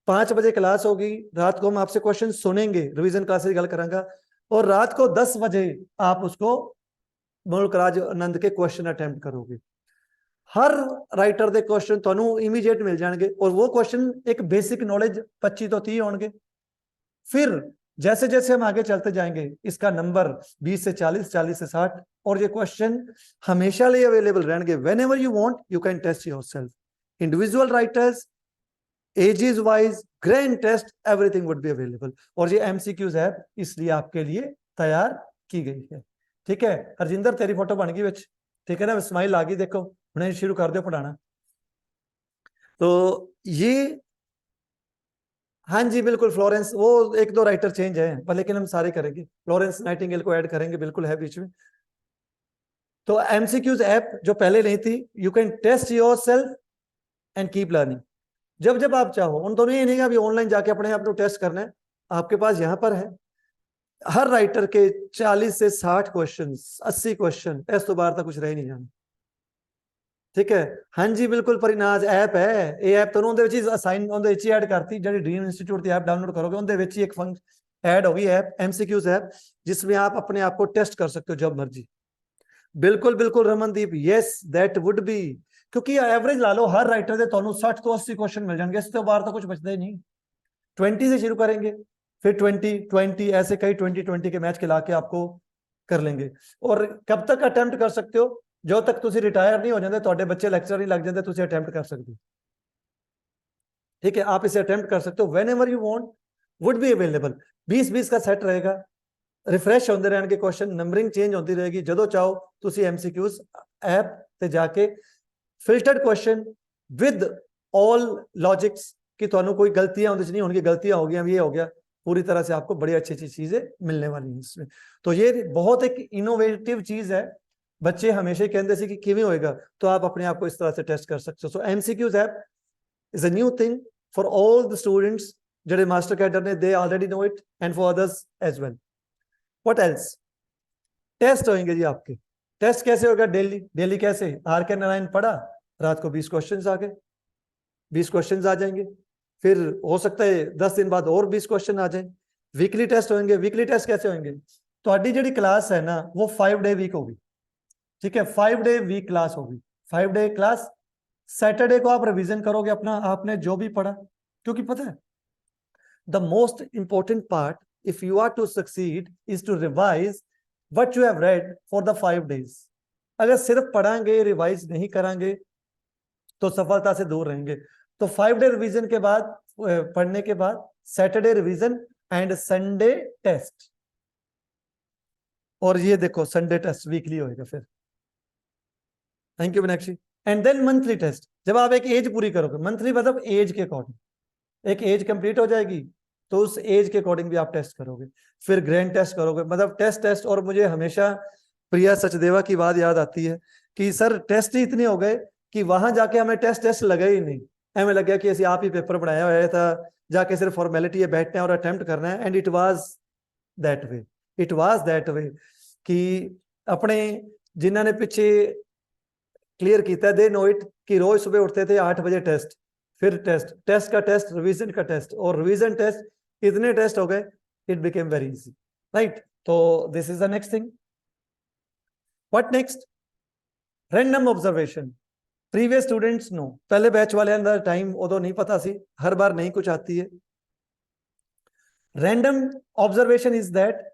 5 बजे क्लास होगी रात को हम आपसे क्वेश्चन सुनेंगे रिवीजन क्लास की गल करांगा और रात को 10 बजे आप उसको मुल्क राज आनंद के क्वेश्चन अटेम्प्ट करोगे हर राइटर दे क्वेश्चन तुहानू इमीडिएट मिल जाएंगे और वो क्वेश्चन एक बेसिक नॉलेज 25 तो 30 होंगे फिर जैसे जैसे हम आगे चलते जाएंगे इसका नंबर 20 से 40 40 से 60 और ये क्वेश्चन हमेशा लिए अवेलेबल रहेंगे whenever you want you can test yourself individual writers ages wise grand test everything would be available और ये एमसीक्यूज ऐप इसलिए आपके लिए तैयार की गई है ठीक है हरजिंदर तेरी फोटो बन गई विच ठीक है ना स्माइल आ गई देखो हमने शुरू कर दो पढ़ाना तो ये हाँ जी बिल्कुल फ्लोरेंस वो 1-2 राइटर चेंज है पर लेकिन हम सारे करेंगे फ्लोरेंस नाइटिंगेल को ऐड करेंगे बिल्कुल है बीच में तो एमसीक्यूज ऐप जो पहले नहीं थी you can test yourself and keep learning जब जब आप चाहो उन दोनों ये नहीं अभी ऑनलाइन जाके अपने आप को टेस्ट करना है आपके पास यहां पर है हर राइटर के 40 से 60 क्वेश्चन 80 क्वेश्चन इस तो बाहर तक कुछ रह नहीं जाना ठीक है हाँ जी बिल्कुल परिनाज ऐप है ये ऐप तो ਉਹਦੇ ਵਿੱਚ ਹੀ ਅਸਾਈਨ ਉਹਦੇ ਵਿੱਚ ਹੀ ਐਡ ਕਰਤੀ ਜਿਹੜੀ ड्रीम इंस्टीट्यूट ਦੀ ऐप डाउनलोड करोगे ਉਹਦੇ ਵਿੱਚ ही एक फंक्शन ऐड होगी ऐप एमसीक्यूज ऐप जिसमें आप अपने आप को टेस्ट कर सकते हो जब मर्जी बिल्कुल बिल्कुल Ramandeep yes that would be क्योंकि एवरेज ला लो हर राइटर ਦੇ ਤੁਹਾਨੂੰ 60 ਤੋਂ 80 क्वेश्चन मिल जाएंगे इससे बाहर तो कुछ बचता ही नहीं 20 से शुरू करेंगे फिर 20 ऐसे कई 20 के मैच खिला के आपको कर लेंगे और कब तक अटेम्प्ट कर सकते हो जो तक तुसी रिटायर नहीं हो जाते ਤੁਹਾਡੇ ਬੱਚੇ ਲੈਕਚਰ ਨਹੀਂ ਲੱਗ ਜਾਂਦੇ ਤੁਸੀਂ ਅਟੈਂਪਟ ਕਰ ਸਕਦੇ ਹੋ ठीक है आप इसे अटेम्प्ट कर सकते हो whenever you want would be available 20-20 का सेट रहेगा रिफ्रेश होते रहने क्वेश्चन नंबरिंग चेंज होती रहेगी जो चाहो तुसी एमसीक्यूज ऐप ते जाके filtered question with all logics कि तुहानू कोई गलतियां उहदे च नहीं होंगी गलतियां हो गई ये हो गया पूरी तरह से आपको बड़ी अच्छी अच्छी चीजें मिलने वाली हैं इसमें तो ये बहुत एक इनोवेटिव चीज है बच्चे हमेशा ही कहते थे कि किवें होएगा तो आप अपने आप को इस तरह से टेस्ट कर सकते हो so MCQs app is a new thing for all the students जो मास्टर कैडर ने they already know it and for others as well what else test होंगे जी आपके टेस्ट कैसे होगा डेली डेली कैसे आर.के. नारायण पढ़ा रात को 20 क्वेश्चन आ गए 20 क्वेश्चन आ जाएंगे फिर हो सकता है 10 दिन बाद और 20 क्वेश्चन आ जाए वीकली टेस्ट होंगे वीकली टेस्ट कैसे होंगे तो जी क्लास है ना वो 5 डे वीक होगी ठीक है 5 डे वीक क्लास होगी 5 डे क्लास सैटरडे को आप रिवीजन करोगे अपना आपने जो भी पढ़ा क्योंकि पता है the most important part if you are to succeed is to revise what you have read for the 5 days अगर सिर्फ पढ़ाएंगे रिवाइज नहीं करांगे तो सफलता से दूर रहेंगे तो 5 डे रिवीजन के बाद पढ़ने के बाद Saturday revision and Sunday test और ये देखो संडे टेस्ट वीकली होएगा फिर thank you Meenakshi and then monthly test जब आप एक एज पूरी करोगे मंथली मतलब एज के अकॉर्डिंग एक एज कंप्लीट हो जाएगी तो उस एज के अकॉर्डिंग भी आप टेस्ट करोगे फिर ग्रैंड टेस्ट करोगे मतलब टेस्ट और मुझे हमेशा प्रिया सचदेवा की बात याद आती है कि सर टेस्ट ही इतने हो गए कि वहां जाके हमें टेस्ट लगे ही नहीं हमें लग गया कि ऐसे आप ही पेपर बनाया हुआ था जाके सिर्फ फॉर्मेलिटी है बैठना है और अटेम्प्ट करना है and it was that way कि अपने जिन्होंने पीछे क्लियर किया दे नो इट कि रोज सुबह उठते थे 8 बजे टेस्ट फिर टेस्ट का टेस्ट रिवीजन का टेस्ट और रिवीजन टेस्ट इतने टेस्ट हो गए it became very easy right तो this is the next thing what next random observation previous students no पहले बैच वाले अंदर टाइम उदो नहीं पता सी हर बार नहीं कुछ आती है random observation is that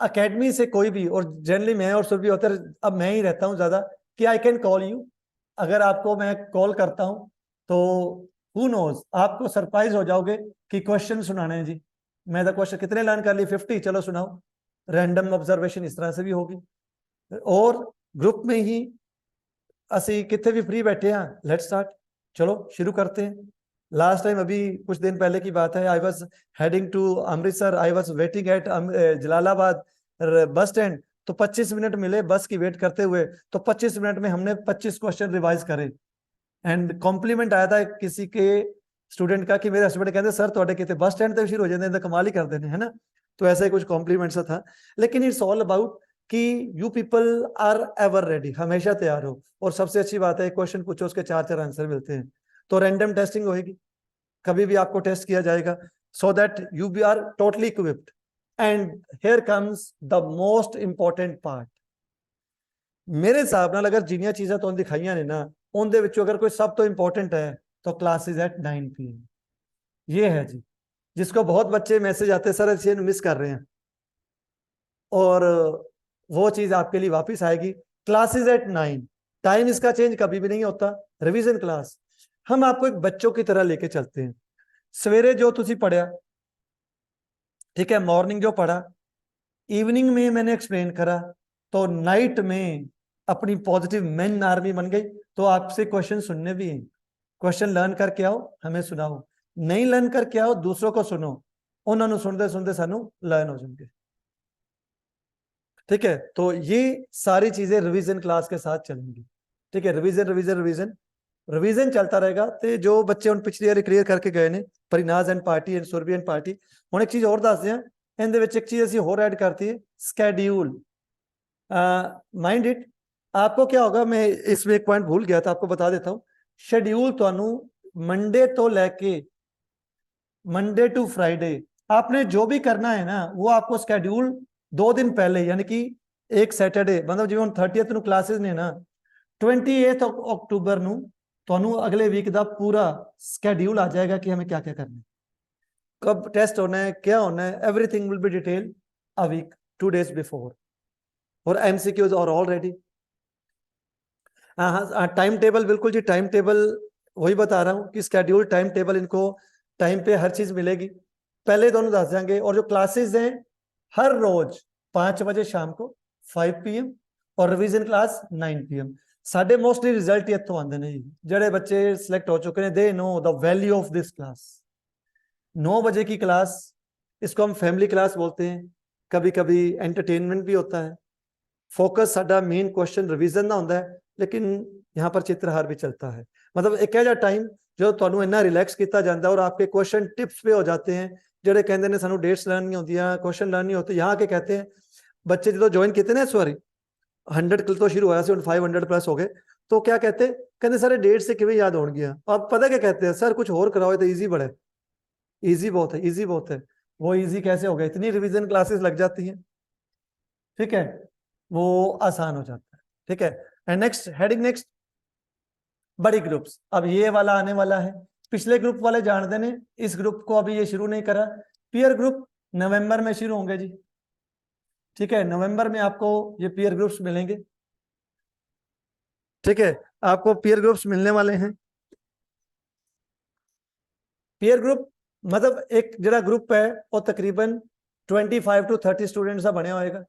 academy से कोई भी और जनरली मैं और सुरभि होते अब मैं ही रहता हूं ज्यादा कि आई कैन कॉल यू अगर आपको मैं कॉल करता हूं तो हु नोज आपको सरप्राइज हो जाओगे कि क्वेश्चन सुनाने हैं जी मैं तो क्वेश्चन कितने लर्न कर लिए 50 चलो सुनाओ रैंडम ऑब्जर्वेशन इस तरह से भी होगी और ग्रुप में ही असी कितने भी फ्री बैठे हैं लेट्स स्टार्ट चलो शुरू करते हैं लास्ट टाइम अभी कुछ दिन पहले की बात है, I was heading to Amritsar, I was waiting at Jalalabad bus stand, तो 25 मिनट मिले बस की वेट करते हुए, तो 25 मिनट में हमने 25 क्वेश्चन रिवाइज करे। एंड कॉम्प्लीमेंट आया था किसी के स्टूडेंट का कि मेरे हस्बैंड कहते सर थोड़े कितने बस स्टैंड तक शुरू हो जाते, कमाल ही कर देने, है ना। तो ऐसा ही कुछ कॉम्प्लीमेंट सा था। लेकिन इट्स ऑल अबाउट कि you people are ever ready, हमेशा तैयार हो। और सबसे अच्छी बात है, क्वेश्चन पूछो उसके 4-4 आंसर मिलते हैं। तो रैंडम टेस्टिंग होगी, कभी भी आपको टेस्ट किया जाएगा, so that you be are totally equipped. And here comes the most important part. मेरे हिसाब नाल अगर जिन्नियां चीजां तुहानूं दिखाइयां ने ना, उनदे विचों अगर कोई सब तो इंपॉर्टेंट है तो क्लासेस एट 9 PM, ये है जी। जिसको बहुत बच्चे मैसेज आते हैं सर अच्छे मिस कर रहे हैं, और वो चीज आपके लिए वापस आएगी। क्लासेस एट 9, टाइम इसका चेंज कभी भी नहीं होता। रिवीजन क्लास हम आपको एक बच्चों की तरह लेके चलते हैं। सवेरे जो तुसी पढ़िया, ठीक है, मॉर्निंग जो पढ़ा, इवनिंग में मैंने एक्सप्लेन करा, तो नाइट में अपनी पॉजिटिव मेन आर्मी बन गई। तो आपसे क्वेश्चन सुनने भी हैं, क्वेश्चन लर्न करके आओ, हमें सुनाओ, नहीं लर्न करके आओ दूसरों को सुनो, उन्होंने सुनते सुनते सानू लर्न हो जाएंगे। ठीक है, तो ये सारी चीजें रिवीजन क्लास के साथ चलेंगी। ठीक है, रिवीजन रिवीजन रिवीजन रिवीजन चलता रहेगा। तो जो बच्चे उन पिछली ईयर क्लियर करके गए ने, Parinaz and party and Surabhi and party, ਹੁਣ एक चीज और दसदे हैं, ਇਹਦੇ ਵਿੱਚ एक चीज ਅਸੀਂ ਹੋਰ ऐड करती है, स्केड्यूल। माइंड इट, आपको क्या होगा, मैं इसमें एक पॉइंट भूल गया था, आपको बता देता हूँ। शेड्यूल तो मंडे तो लेके मंडे टू फ्राइडे आपने जो भी करना है ना, वो आपको स्केड्यूल 2 दिन पहले, यानी कि एक सैटरडे, मतलब जिवें 30th ਨੂੰ क्लासेस ने ना, 28 अक्टूबर ਨੂੰ ਤੁਹਾਨੂੰ अगले वीक का पूरा स्केड्यूल आ जाएगा कि हमें क्या क्या करना है, कब टेस्ट होना है, क्या होना है, everything will be detail a week 2 days before. और एमसीक्यूज और ऑलरेडी टाइम टेबल, बिल्कुल जी टाइम टेबल वही बता रहा हूँ कि स्केड्यूल टाइम टेबल, इनको टाइम पे हर चीज मिलेगी, पहले दोनों दस देंगे। और जो क्लासेस हैं हर रोज 5 बजे शाम को 5 PM, और रिवीजन क्लास 9 PM। साडे मोस्टली रिजल्ट इत्थों आंदे ने जी, जेडे बच्चे सिलेक्ट हो चुके हैं, दे know the value of this class. 9 बजे की क्लास, इसको हम फैमिली क्लास बोलते हैं, कभी कभी एंटरटेनमेंट भी होता है। फोकस साडा मेन क्वेश्चन रिवीजन का होता है, लेकिन यहाँ पर चित्रहार भी चलता है। मतलब एक ऐसा टाइम जो तुहानू इन्ना रिलैक्स किया जाता है, और आपके क्वेश्चन टिप्स पे हो जाते हैं। जेडे कहते हैं सानू डेट्स लर्न नहीं होती, क्वेश्चन लर्न नहीं होते, यहाँ के कहते हैं बच्चे जो ज्वाइन किए ना इस बारी, 100 तो शुरू होया से 500 प्लस हो गए, तो क्या कहते कहते सारे डेट से किवें याद हो गया। आप पता क्या कहते हैं, सर कुछ और कराओ, तो ईजी बड़ा है, ईजी बहुत है, ईजी बहुत है। वो ईजी कैसे हो गया, इतनी रिवीजन क्लासेस लग जाती हैं, ठीक है, वो आसान हो जाता है। ठीक है, एंड नेक्स्ट हेडिंग, नेक्स्ट बड़ी ग्रुप्स। अब ये वाला आने वाला है, पिछले ग्रुप वाले जानते हैं, इस ग्रुप को अभी ये शुरू नहीं करा। पीयर ग्रुप नवंबर में शुरू होंगे जी। ठीक है, नवंबर में आपको ये पीयर ग्रुप्स मिलेंगे। ठीक है, आपको पीयर ग्रुप्स मिलने वाले हैं। पीयर ग्रुप मतलब एक जरा ग्रुप है वो तकरीबन 25 to 30 स्टूडेंट्स का बने होएगा।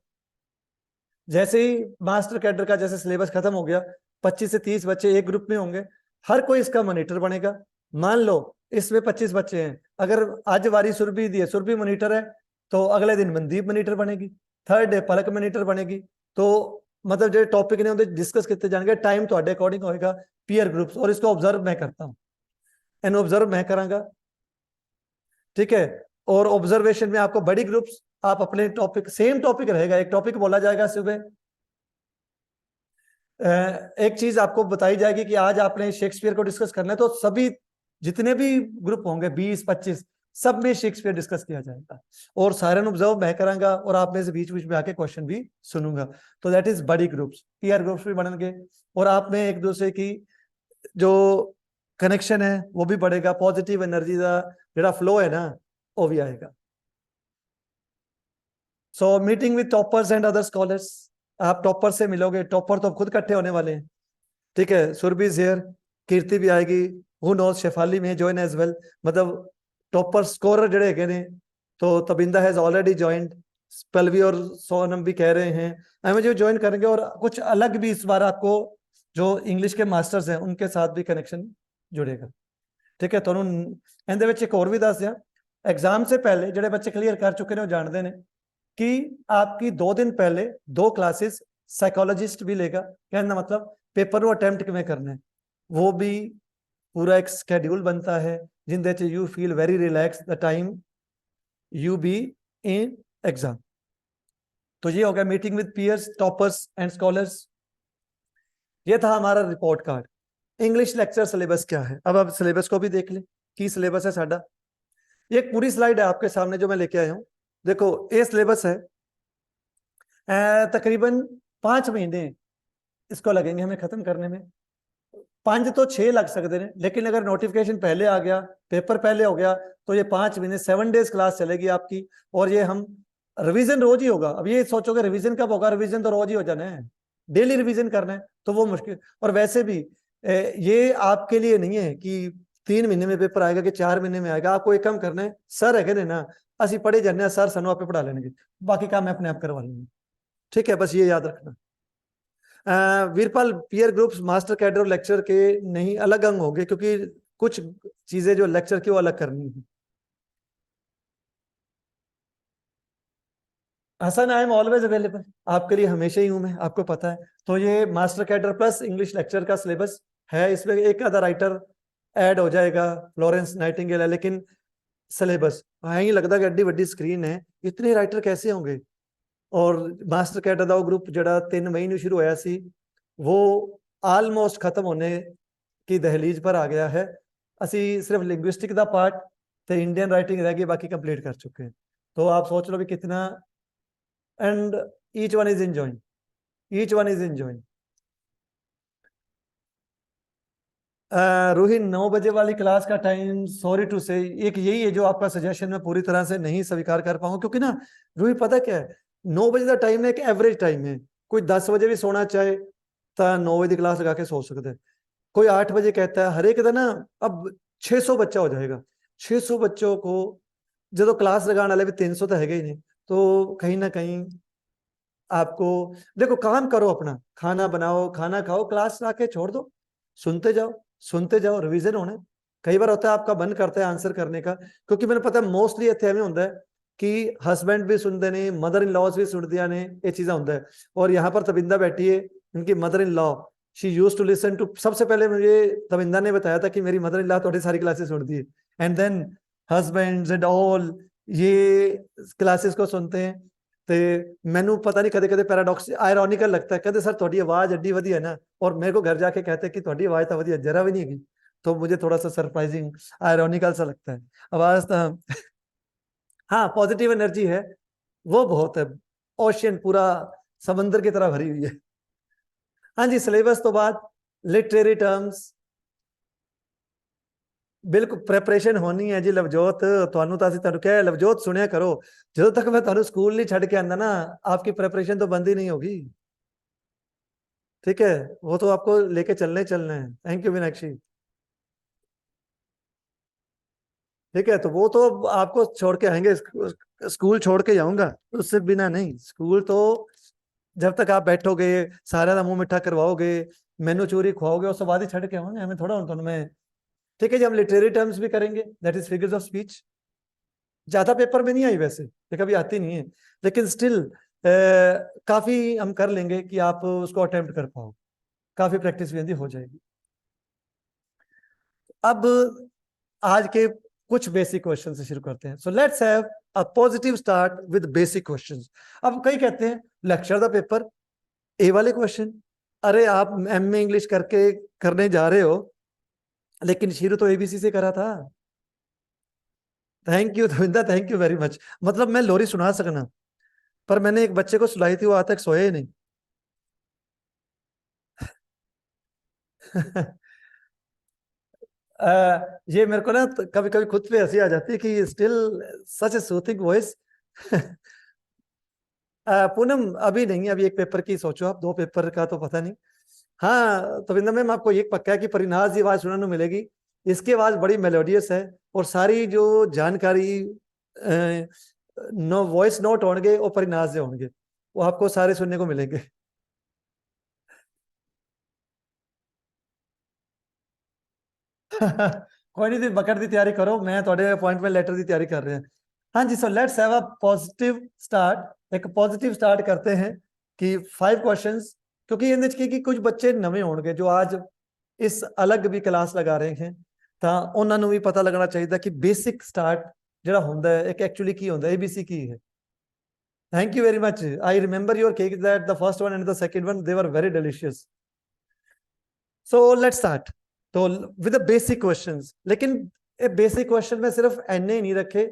जैसे ही मास्टर कैडर का जैसे सिलेबस खत्म हो गया, 25 से 30 बच्चे एक ग्रुप में होंगे, हर कोई इसका मॉनिटर बनेगा। मान लो इसमें 25 बच्चे हैं, अगर आज वारी सुरभि दी है, सुरभि मॉनिटर है, तो अगले दिन मनदीप मॉनिटर बनेगी, थर्ड डे पलक मॉनिटर बनेगी। तो मतलब जो टॉपिक ने डिस्कस किए जाएंगे, टाइम तो अकॉर्डिंग होएगा पीयर ग्रुप्स, और इसको ऑब्जर्व मैं करता हूँ, एंड ऑब्जर्व मैं करांगा। ठीक है, और ऑब्जर्वेशन में आपको बड़ी ग्रुप्स, आप अपने टॉपिक, सेम टॉपिक रहेगा, एक टॉपिक बोला जाएगा सुबह, एक चीज आपको बताई जाएगी कि आज आपने शेक्सपियर को डिस्कस करना है, तो सभी जितने भी ग्रुप होंगे 20-25, सब में शेक्सपियर डिस्कस किया जाएगा, और सारे ऑब्जर्व मैं करांगा, और आप में से बीच बीच में आके क्वेश्चन भी सुनूंगा। तो दैट इज बड़ी ग्रुप्स, पीयर ग्रुप्स भी बनेंगे, और आप में एक दूसरे की जो कनेक्शन है वो भी बढ़ेगा, पॉजिटिव एनर्जी का जो फ्लो है ना वो भी आएगा। So meeting with toppers and other scholars, आप टॉपर से मिलोगे, टॉपर तो खुद इकट्ठे होने वाले हैं। ठीक है, सुरभि इज हियर, कीर्ति भी आएगी, हु नोस शेफाली में ज्वाइन एज वेल, मतलब टॉपर स्कोरर जड़े है ने, तो Tabinda has already joined, Pallavi और सोनम भी कह रहे हैं हमें जो ज्वाइन करेंगे, और कुछ अलग भी इस बार आपको जो इंग्लिश के मास्टर्स हैं उनके साथ भी कनेक्शन जुड़ेगा। ठीक है, ਤੁਹਾਨੂੰ ਇਹਦੇ ਵਿੱਚ ਇੱਕ ਹੋਰ ਵੀ ਦੱਸ ਦਿਆਂ, एग्जाम से पहले ਜਿਹੜੇ ਬੱਚੇ ਕਲੀਅਰ ਕਰ ਚੁੱਕੇ ਨੇ ਉਹ ਜਾਣਦੇ ਨੇ कि आपकी 2 दिन पहले 2 क्लासेस साइकोलॉजिस्ट भी लेगा। कहने का मतलब पेपर ਨੂੰ अटेम्प्ट ਕਿਵੇਂ ਕਰਨਾ ਹੈ, वो भी पूरा एक शेड्यूल बनता है जिंदे च you feel very relax the time you be in exam. तो ये हो गया meeting with peers, toppers and scholars. ये था हमारा report card. English lecture syllabus क्या है, अब आप सिलेबस को भी देख लें की सिलेबस है साडा। ये एक पूरी स्लाइड है आपके सामने जो मैं लेके आया हूं। देखो ये सिलेबस है, तकरीबन 5 महीने इसको लगेंगे हमें खत्म करने में। 5 तो 6 लग सकते हैं, लेकिन अगर नोटिफिकेशन पहले आ गया, पेपर पहले हो गया, तो ये 5 महीने 7 डेज क्लास चलेगी आपकी। और ये हम रिवीजन रोज ही होगा। अब ये सोचोगे रिवीजन कब होगा, रिवीजन तो रोज ही हो जाना है, डेली रिवीजन करना है, तो वो मुश्किल। और वैसे भी ये आपके लिए नहीं है कि 3 महीने में पेपर आएगा कि 4 महीने में आएगा। आपको एक काम करना है, सर है ना असि पढ़े जाने, सर सानू आपे पढ़ा लेंगे, बाकी काम मैं अपने आप करवा लूंगा। ठीक है, बस ये याद रखना। Veerpal peer groups master cadre और लेक्चर के नहीं अलग अंग होंगे, क्योंकि कुछ चीजें जो लेक्चर की वो अलग करनी है। Hasan, I am always available, आपके लिए हमेशा ही हूं मैं, आपको पता है। तो ये master cadre plus English lecture का सिलेबस है। इसमें एक आधा राइटर ऐड हो जाएगा, फ्लोरेंस नाइटिंगेल है, लेकिन सिलेबस हाँ ही लगता कि एड्डी वड्डी स्क्रीन है, इतने राइटर कैसे होंगे। और मास्टर कैडर का ग्रुप जड़ा 3 मई ਨੂੰ शुरू होया सी, वो आलमोस्ट खत्म होने की दहलीज पर आ गया है। असी सिर्फ लिंग्विस्टिक का पार्ट तो इंडियन राइटिंग रह गई, बाकी कंप्लीट कर चुके हैं। तो आप सोच लो भी कितना, and each one is enjoying, each one is enjoying. Roohi 9 बजे वाली क्लास का टाइम सॉरी टू से एक यही है जो आपका सजेशन मैं पूरी तरह से नहीं स्वीकार कर पाऊंगा, क्योंकि ना रूही पता क्या है, 9 बजे का टाइम है एक एवरेज टाइम है। कोई 10 बजे भी सोना चाहे तो 9 बजे की क्लास लगा के सो सकते हैं। कोई 8 बजे कहता है, हर एक ना अब 600 बच्चा हो जाएगा। 600 बच्चों को जो क्लास लगाने वाले भी 300 तो है ही नहीं, तो कहीं ना कहीं आपको देखो काम करो, अपना खाना बनाओ, खाना खाओ, क्लास लाके छोड़ दो, सुनते जाओ सुनते जाओ, रिवीजन होना। कई बार होता है आपका मन करता है आंसर करने का, क्योंकि मैंने पता है मोस्टली इतने एवं होता है कि हस्बैंड भी सुनते ने, मदर इन लॉज भी सुनदियां ने, ये चीज़ा होता है। और यहाँ पर तबिंदा बैठी है, इनकी mother in law, she used to listen to, सबसे पहले मुझे तबिंदा ने बताया था कि मेरी मदर इन लॉ थोड़ी सारी क्लासेस सुनती है, and then husbands and all ये क्लासेस को सुनते हैं। तो मैनू पता नहीं कदे कदे पैराडॉक्स आयरॉनिकल लगता है, कहते सर थोड़ी आवाज एड्डी वधिया है ना, और मेरे को घर जाके कहते कि थोड़ी आवाज तो वधिया जरा भी नहीं है। तो मुझे थोड़ा सा सरप्राइजिंग आयरॉनिकल सा लगता है आवाज तो। हाँ पॉजिटिव एनर्जी है, वो बहुत है, ओशियन पूरा समंदर की तरह भरी हुई है। हाँ जी, सिलेबस तो बाद लिटरेरी टर्म्स बिल्कुल प्रेपरेशन होनी है जी। लवजोत ਤੁਹਾਨੂੰ ਤਾਂ ਅਸੀਂ ਤੁਹਾਨੂੰ ਕਿਹਾ लवजोत सुनिया करो, ਜਦੋਂ तक मैं ਤੁਹਾਨੂੰ स्कूल नहीं छड़ के आंदा ना आपकी प्रेपरेशन तो बंद ही नहीं होगी। ठीक है, वो तो आपको लेके चलने है। Thank you Meenakshi. ठीक है, तो वो तो आपको छोड़ के आएंगे, स्कूल छोड़ के जाऊंगा, उससे बिना नहीं। स्कूल तो जब तक आप बैठोगे सारे का मुंह मिठा करवाओगे, मेनू चूरी खुआओगे, उसके बाद ही छड़ के आऊंगे, हमें थोड़ा मैं। ठीक है जी, हम लिटरेरी टर्म्स भी करेंगे, that is figures of speech. ज्यादा पेपर में नहीं आई वैसे, ये कभी आती नहीं है, लेकिन स्टिल काफी हम कर लेंगे कि आप उसको अटेम्प्ट कर पाओ, काफी प्रैक्टिस भी हो जाएगी। अब आज के कुछ बेसिक क्वेश्चन से शुरू करते हैं। सो let's have a positive start with basic questions. अब कई कहते हैं लेक्चर दा पेपर ए वाले क्वेश्चन, अरे आप एमए इंग्लिश करके करने जा रहे हो, लेकिन शुरू तो एबीसी से करा था। Thank you Dhavinda, thank you very much. मतलब मैं लोरी सुना सकना, पर मैंने एक बच्चे को सुनाई थी, वो आज तक सोया ही नहीं। ये मेरे को ना कभी कभी खुद पे हंसी आ जाती है कि स्टिल सच ए सूथिंग वॉइस। पूनम अभी नहीं, अभी एक पेपर की सोचो आप, 2 पेपर का तो पता नहीं। हाँ तो विंदा मैम आपको एक पक्का है कि परिनाज की आवाज सुनने को मिलेगी। इसकी आवाज बड़ी मेलोडियस है, और सारी जो जानकारी नो वॉइस नोट होंगे और परिनाज से होंगे, वो आपको सारे सुनने को मिलेंगे। कोई नहीं, बकट की तैयारी करो, मैं थोड़े अपॉइंटमेंट लेटर की तैयारी कर रहे हैं। हाँ जी, so let's have a positive start, एक पॉजिटिव स्टार्ट करते हैं कि 5 क्वेश्चंस, क्योंकि ਇਹਦੇ ਚ ਕੀ ਕੁਝ ਬੱਚੇ ਨਵੇਂ ਹੋਣਗੇ ਜੋ ਅੱਜ ਇਸ ਅਲੱਗ ਵੀ ਕਲਾਸ ਲਗਾ ਰਹੇ ਹਨ, ਤਾਂ ਉਹਨਾਂ ਨੂੰ ਵੀ ਪਤਾ ਲੱਗਣਾ ਚਾਹੀਦਾ ਕਿ ਬੇਸਿਕ ਸਟਾਰਟ ਜਿਹੜਾ ਹੁੰਦਾ ਹੈ ਇੱਕ ਐਕਚੁਅਲੀ ਕੀ ਹੁੰਦਾ, ABC ਕੀ ਹੈ। Thank you very much. I remember your cake, that the first one and the second one, they were very delicious. So let's start. तो with the basic questions, लेकिन ਇਹ basic question में सिर्फ ਐਨੇ ਹੀ ਨਹੀਂ ਰੱਖੇ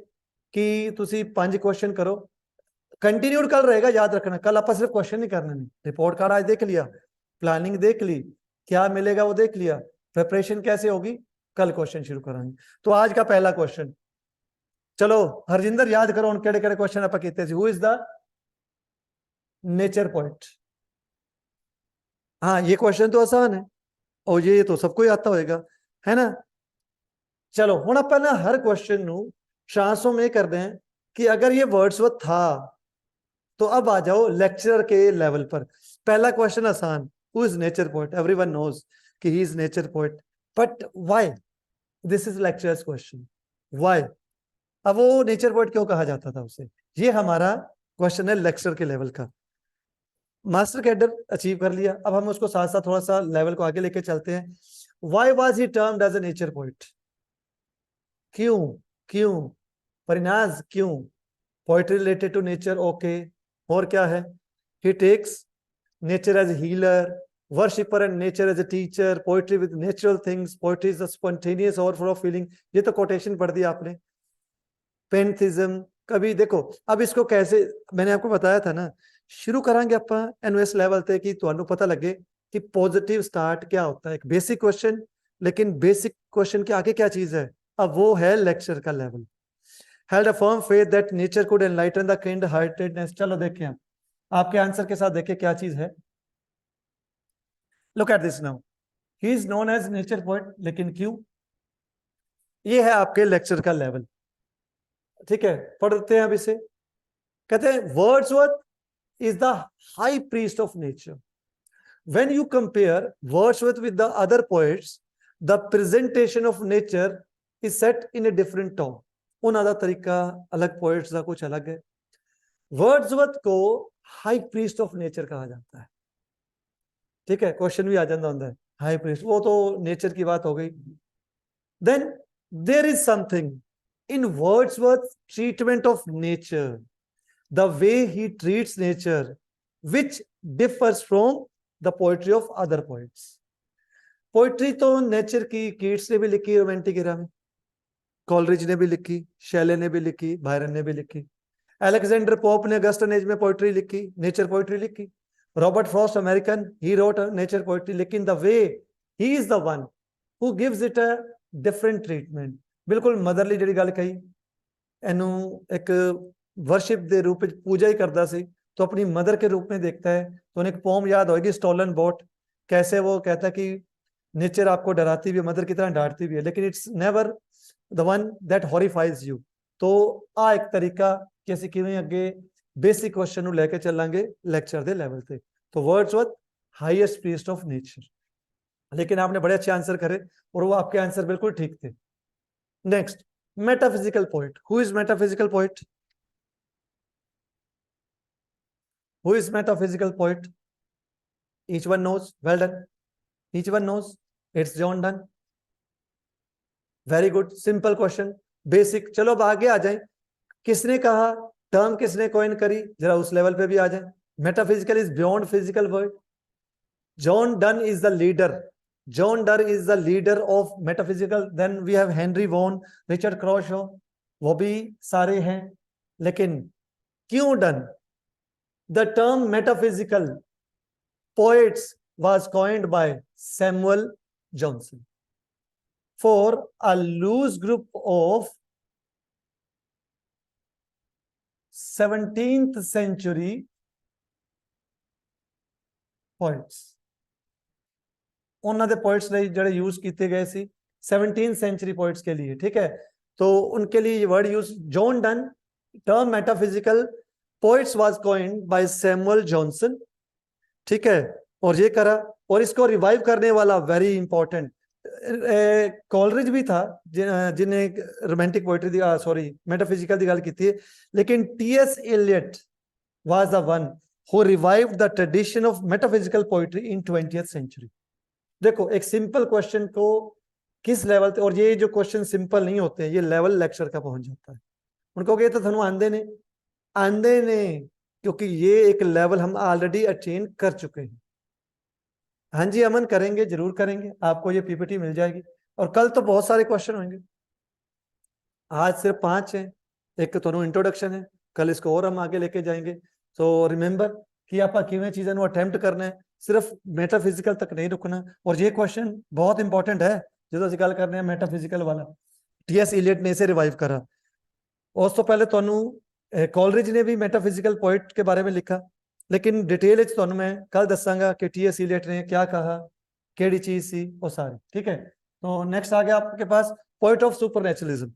कि ਤੁਸੀਂ 5 क्वेश्चन करो, कंटिन्यूड कल रहेगा, याद रखना। कल आप सिर्फ क्वेश्चन नहीं करने नहीं, रिपोर्ट कार्ड आज देख लिया, प्लानिंग देख ली, क्या मिलेगा वो देख लिया, प्रिपरेशन कैसे होगी, कल क्वेश्चन शुरू कराएंगे। तो आज का पहला क्वेश्चन, चलो हरजिंदर याद करो उन केड़े केड़े क्वेश्चन आप कीते सी। Who is the nature point? हाँ, ये क्वेश्चन तो आसान है और ये तो सबको ही आता होएगा, है ना। चलो हुण आपां ना हर क्वेश्चन नू ट्रांसफॉर्म ये करते हैं कि अगर ये वर्ड्सवर्थ था तो अब आ जाओ लेक्चरर के लेवल पर। पहला क्वेश्चन आसान, who is nature poet? Everyone knows कि he is nature poet, but why? This is lecturers question, why? अब वो नेचर पोएट क्यों कहा जाता था उसे, ये हमारा क्वेश्चन है लेक्चर के लेवल का। मास्टर कैडर अचीव कर लिया, अब हम उसको साथ साथ थोड़ा सा लेवल को आगे लेके चलते हैं। Why was he termed as a nature poet? क्यों? क्यों परिनाज, क्यों? Poetry related to nature, okay. और क्या है? He takes nature as healer, worshipper and nature as a teacher, poetry with natural things, poetry is a spontaneous overflow of feeling। ये तो quotation पढ़ दिया आपने। पेंथिज्म, कभी देखो अब इसको कैसे, मैंने आपको बताया था ना, शुरू करांगे ਆਪਾਂ एनओएस लेवल ਤੇ कि ਤੁਹਾਨੂੰ पता लगे कि पॉजिटिव स्टार्ट क्या होता है, एक बेसिक क्वेश्चन, लेकिन बेसिक क्वेश्चन के आगे क्या चीज है, अब वो है लेक्चर का level. Held a firm faith that nature could enlighten the kind heartedness। चलो देखें हम आपके आंसर के साथ, देखें क्या चीज है। Look at this now. He is known as nature poet, लेकिन क्यों? ये है आपके लेक्चर का लेवल, ठीक है। पढ़ते हैं अब इसे। कहते हैं Wordsworth is the high priest of nature. When you compare Wordsworth with the other poets, the presentation of nature is set in a different tone. उनका तरीका अलग, पोएट्स का कुछ अलग है। वर्ड्सवर्थ को हाई प्रीस्ट ऑफ नेचर कहा जाता है, ठीक है। क्वेश्चन भी आ जाता होता है, हाई प्रीस्ट, वो तो नेचर की बात हो गई। Then there is something in Wordsworth treatment of nature, the way he treats nature, which differs from the poetry of other poets। Poetry तो नेचर की कीट्स ने भी लिखी, रोमांटिक एरा में कॉलरिज ने भी लिखी, शैले ने भी लिखी, बायरन ने भी लिखी, अलेक्जेंडर पोप ने अगस्टन एज में पोइट्री लिखी, नेचर पोइट्री लिखी, Robert Frost American, he wrote nature poetry, लेकिन the way he is the one who gives it a different treatment. बिल्कुल मदरली जिहड़ी गल कही, इनू एक वर्शिप के रूप में पूजा ही करता सी, तो अपनी मदर के रूप में देखता है। तो उन्हें एक पोम याद होगी, स्टोलन बोट, कैसे वो कहता है कि नेचर आपको डराती भी है, मदर की तरह डांटती भी है, लेकिन it's never the one that horrifies you. तो आ एक तरीका कि ਅਸੀਂ ਕਿਵੇਂ ਅੱਗੇ बेसिक क्वेश्चन ਨੂੰ ਲੈ ਕੇ ਚੱਲਾਂਗੇ लेक्चर ਦੇ ਲੈਵਲ ਤੇ। तो Wordsworth highest priest of nature, लेकिन आपने बड़े अच्छे आंसर करे और वो आपके आंसर बिल्कुल ठीक थे। Next, metaphysical poet. Who is metaphysical poet? Who is metaphysical poet? Each one knows. Well done. Each one knows. It's John Donne. Very good. Simple question. Basic. चलो अब आगे आ जाए। किसने कहा, टर्म किसने कॉइन करी, जरा उस लेवल पे भी आ जाए। Metaphysical is beyond physical world. John Donne is the leader. John Donne is the leader of metaphysical. Then we have Henry Vaughan, Richard Crashaw, वो भी सारे हैं। लेकिन क्यों Donne? The term metaphysical poets was coined by Samuel Johnson for a loose group of 17th century poets। उन्होंने poets ने जड़े use किए गए सी 17th century poets के लिए, ठीक है। तो उनके लिए ये word use, John Donne, term metaphysical poets was coined by Samuel Johnson, ठीक है। और ये करा, और इसको रिवाइव करने वाला वेरी इंपॉर्टेंट कॉलरिज भी था जिन्हें रोमांटिक पोइट्री दी सॉरी मेटाफिजिकल की गल की थी, लेकिन T S Eliot was the one who revived the tradition of metaphysical poetry in 20th century. देखो एक सिंपल क्वेश्चन को किस लेवल पे, और ये जो क्वेश्चन सिंपल नहीं होते, ये लेवल लेक्चर का पहुंच जाता है। उनको ये तो थानू आंदे ने क्योंकि ये एक लेवल हम ऑलरेडी अटेन कर चुके हैं। हाँ जी अमन, करेंगे, जरूर करेंगे, आपको ये पीपीटी मिल जाएगी और कल तो बहुत सारे क्वेश्चन होंगे। आज सिर्फ 5 हैं, एक तो इंट्रोडक्शन है, कल इसको और हम आगे लेके जाएंगे। सो रिमेंबर कि आप किवें चीज़ों को अटेम्प्ट करना है, सिर्फ मेटाफिजिकल तक नहीं रुकना। और ये क्वेश्चन बहुत इंपॉर्टेंट है जो ਅਸੀਂ ਗੱਲ करने मेटाफिजिकल वाला, टीएस इलियट ने इसे रिवाइव करा। उस तो पहले कॉलरिज ने भी मेटाफिजिकल पोइट के बारे में लिखा, लेकिन डिटेल मैं कल दसांगा कि टीएस इलियट ने क्या कहा, केड़ी चीज सी वो सारी। ठीक है, तो नेक्स्ट आ गया आपके पास poet of supernaturalism.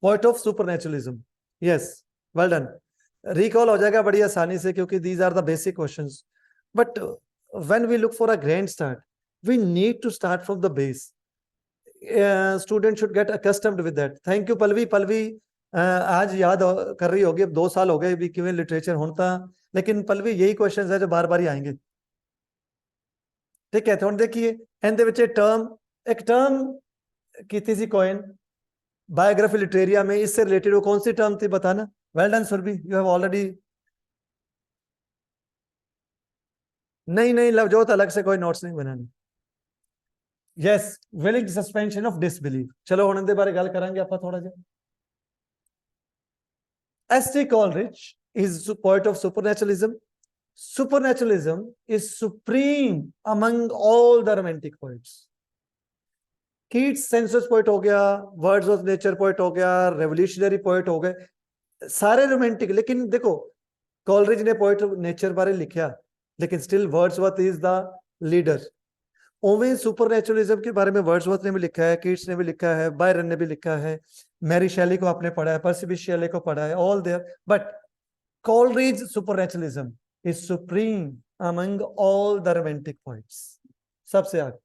Poet of supernaturalism, yes, well done, recall हो जाएगा बड़ी आसानी से क्योंकि these are the basic questions. But when we look for a grand start, we need to start from the base. Student should get accustomed with that. Thank you Pallavi. Pallavi आज याद कर रही होगी, अब 2 साल हो गए भी किवें लिटरेचर होता, लेकिन पलवी यही क्वेश्चन है जो बार बार ही आएंगे। ठीक है, तो देखिए ਇਹਦੇ ਵਿੱਚ एक टर्म की थी कॉइन बायोग्राफी लिटरेरिया में, इससे रिलेटेड वो कौन सी टर्म थी बताना। Well done Surbhi, you have already. नहीं नहीं लवजोत, अलग से कोई नोट्स नहीं बनाने। Yes, willing suspension of disbelief. चलो हुण इहदे बारे गल करांगे आपां थोड़ा जिहा। S.T. Coleridge is the poet of supernaturalism. Supernaturalism is supreme among all the romantic poets. Keats census poet हो गया, वर्ड्स ऑफ नेचर पोइट हो गया, रेवोल्यूशनरी पोइट हो गए, सारे रोमांटिक। लेकिन देखो कॉलरिज ने पोइट नेचर बारे लिखा, लेकिन still Wordsworth is the leader. ओवें सुपरनेचुरलिज्म के बारे में वर्ड्सवर्थ ने भी लिखा है, कीट्स ने भी लिखा है, बायरन ने भी लिखा है, मैरी शेली को आपने पढ़ा है, पर्सी बिशे शेली को पढ़ा है, all there. But Coleridge supernaturalism is supreme among all the romantic poets, सबसे आगे।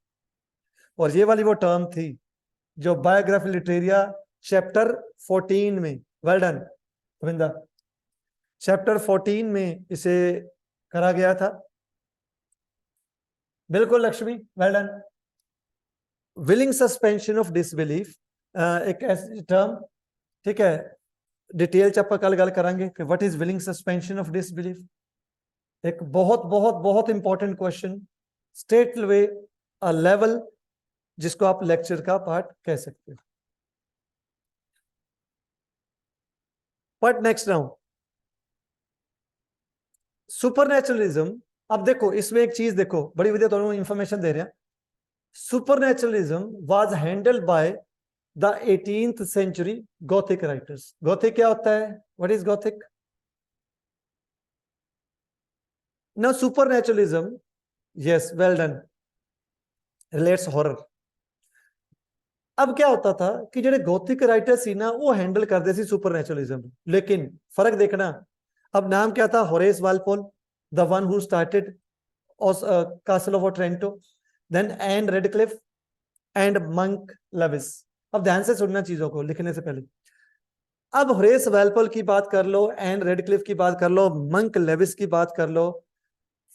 और ये वाली वो टर्म थी जो बायोग्राफी लिटरेरिया चैप्टर 14 में, वेल डन गोविंदा, चैप्टर 14 में इसे करा गया था। बिल्कुल Lakshmi, well done. Willing suspension of disbelief एक ऐसी टर्म, ठीक है, डिटेल च आपां कल गल करांगे कि what is willing suspension of disbelief. एक बहुत बहुत बहुत important question, state way a level जिसको आप लेक्चर का पार्ट कह सकते हो। But next now supernaturalism. अब देखो इसमें एक चीज देखो, बड़ी वधिया तुहानू इंफॉर्मेशन दे रहा। Supernaturalism was handled by the 18th century gothic writers. Gothic क्या होता है, what is gothic? Now supernaturalism, yes well done, relates horror. अब क्या होता था कि जो गॉथिक राइटर सी ना वो हैंडल करते सी सुपरनेचुरलिज्म, लेकिन फर्क देखना। अब नाम क्या था? Horace Walpole, the one who started Castle of Otranto, then Ann Radcliffe and Monk Lewis. अब ध्यान से सुनना चीजों को लिखने से पहले। अब होरेस वालपोल की बात कर लो, एन रेडक्लिफ की बात कर लो, मंक लेविस की बात कर लो,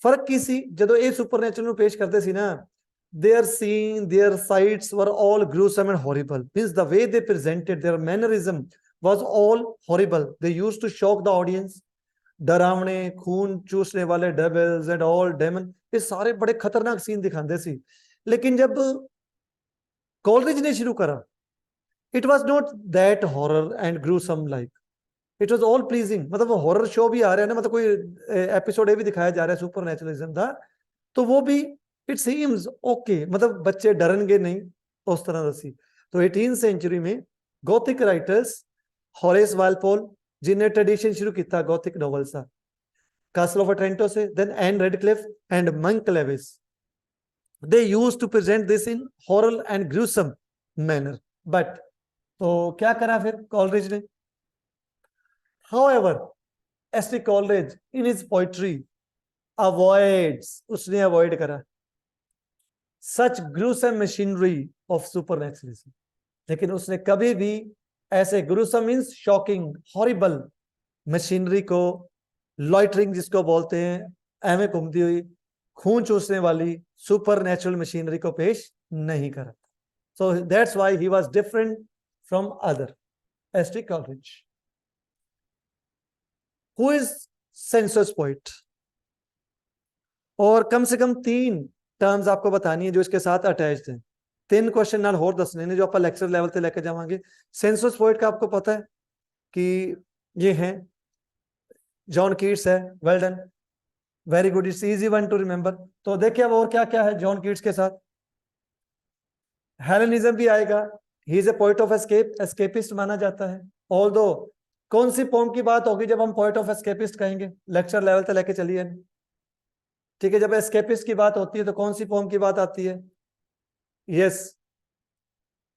फर्क की सी जो ये सुपरनेचुरल पेश करते सी ना, their scene, their sights were all gruesome and horrible. Means the way they presented, their mannerism was all horrible. They used to shock the audience. डरावने, खून चूसने वाले डेविल्स एंड ऑल डेमन, ये सारे बड़े खतरनाक सीन दिखाते सी। लेकिन जब कॉलरिज ने शुरू करा, it was not that horror and gruesome like, it was all pleasing. मतलब हॉरर शो भी आ रहा है ना, मतलब कोई एपिसोड भी दिखाया जा रहा है सुपरनेचुरलिज्म का, तो वो भी इट सीम्स ओके, मतलब बच्चे डरनगे नहीं उस तरह दसी। तो 18th सेंचुरी में गॉथिक राइटर्स, होरेस वालपोल जिन्हें ट्रेडिशन शुरू किया गॉथिक नॉवेल्स का, कासल ऑफ ओट्रेंटो से, then Ann Radcliffe and Monk Lewis, they used to present this in horror and gruesome manner. But तो क्या करा फिर कॉलरिज ने? However, S.T. Coleridge in his poetry avoids, उसने अवॉइड करा such gruesome machinery of supernaturalism. लेकिन उसने कभी भी ऐसे gruesome means shocking, horrible machinery को, लॉइटरिंग जिसको बोलते हैं, एवं घूमती हुई खून चूसने वाली सुपर नेचुरल मशीनरी को पेश नहीं करा। So that's why he was different from other. ST Coleridge. Who is census poet? और कम से कम 3 टर्म्स आपको बतानी है जो इसके साथ अटैच्ड हैं। 3 क्वेश्चन नाल होर दसने ने जो आप लेक्चर लेवल पे लेके जावांगे। सेंसस पोइट का आपको पता है कि ये हैं जॉन कीट्स है, well done, very good, it's easy one two remember. तो देखिए अब और क्या क्या है जॉन कीट्स के साथ। हेलेनिज्म भी आएगा, he is a poet of escape, escapist माना जाता है। ऑल्दो कौन सी पोम की बात होगी जब हम पोएट ऑफ एस्केपिस्ट कहेंगे? लेक्चर लेवल तक लेके चलिए, ठीक है। जब एस्केपिस्ट की बात होती है तो कौन सी पोम की बात आती है? Yes,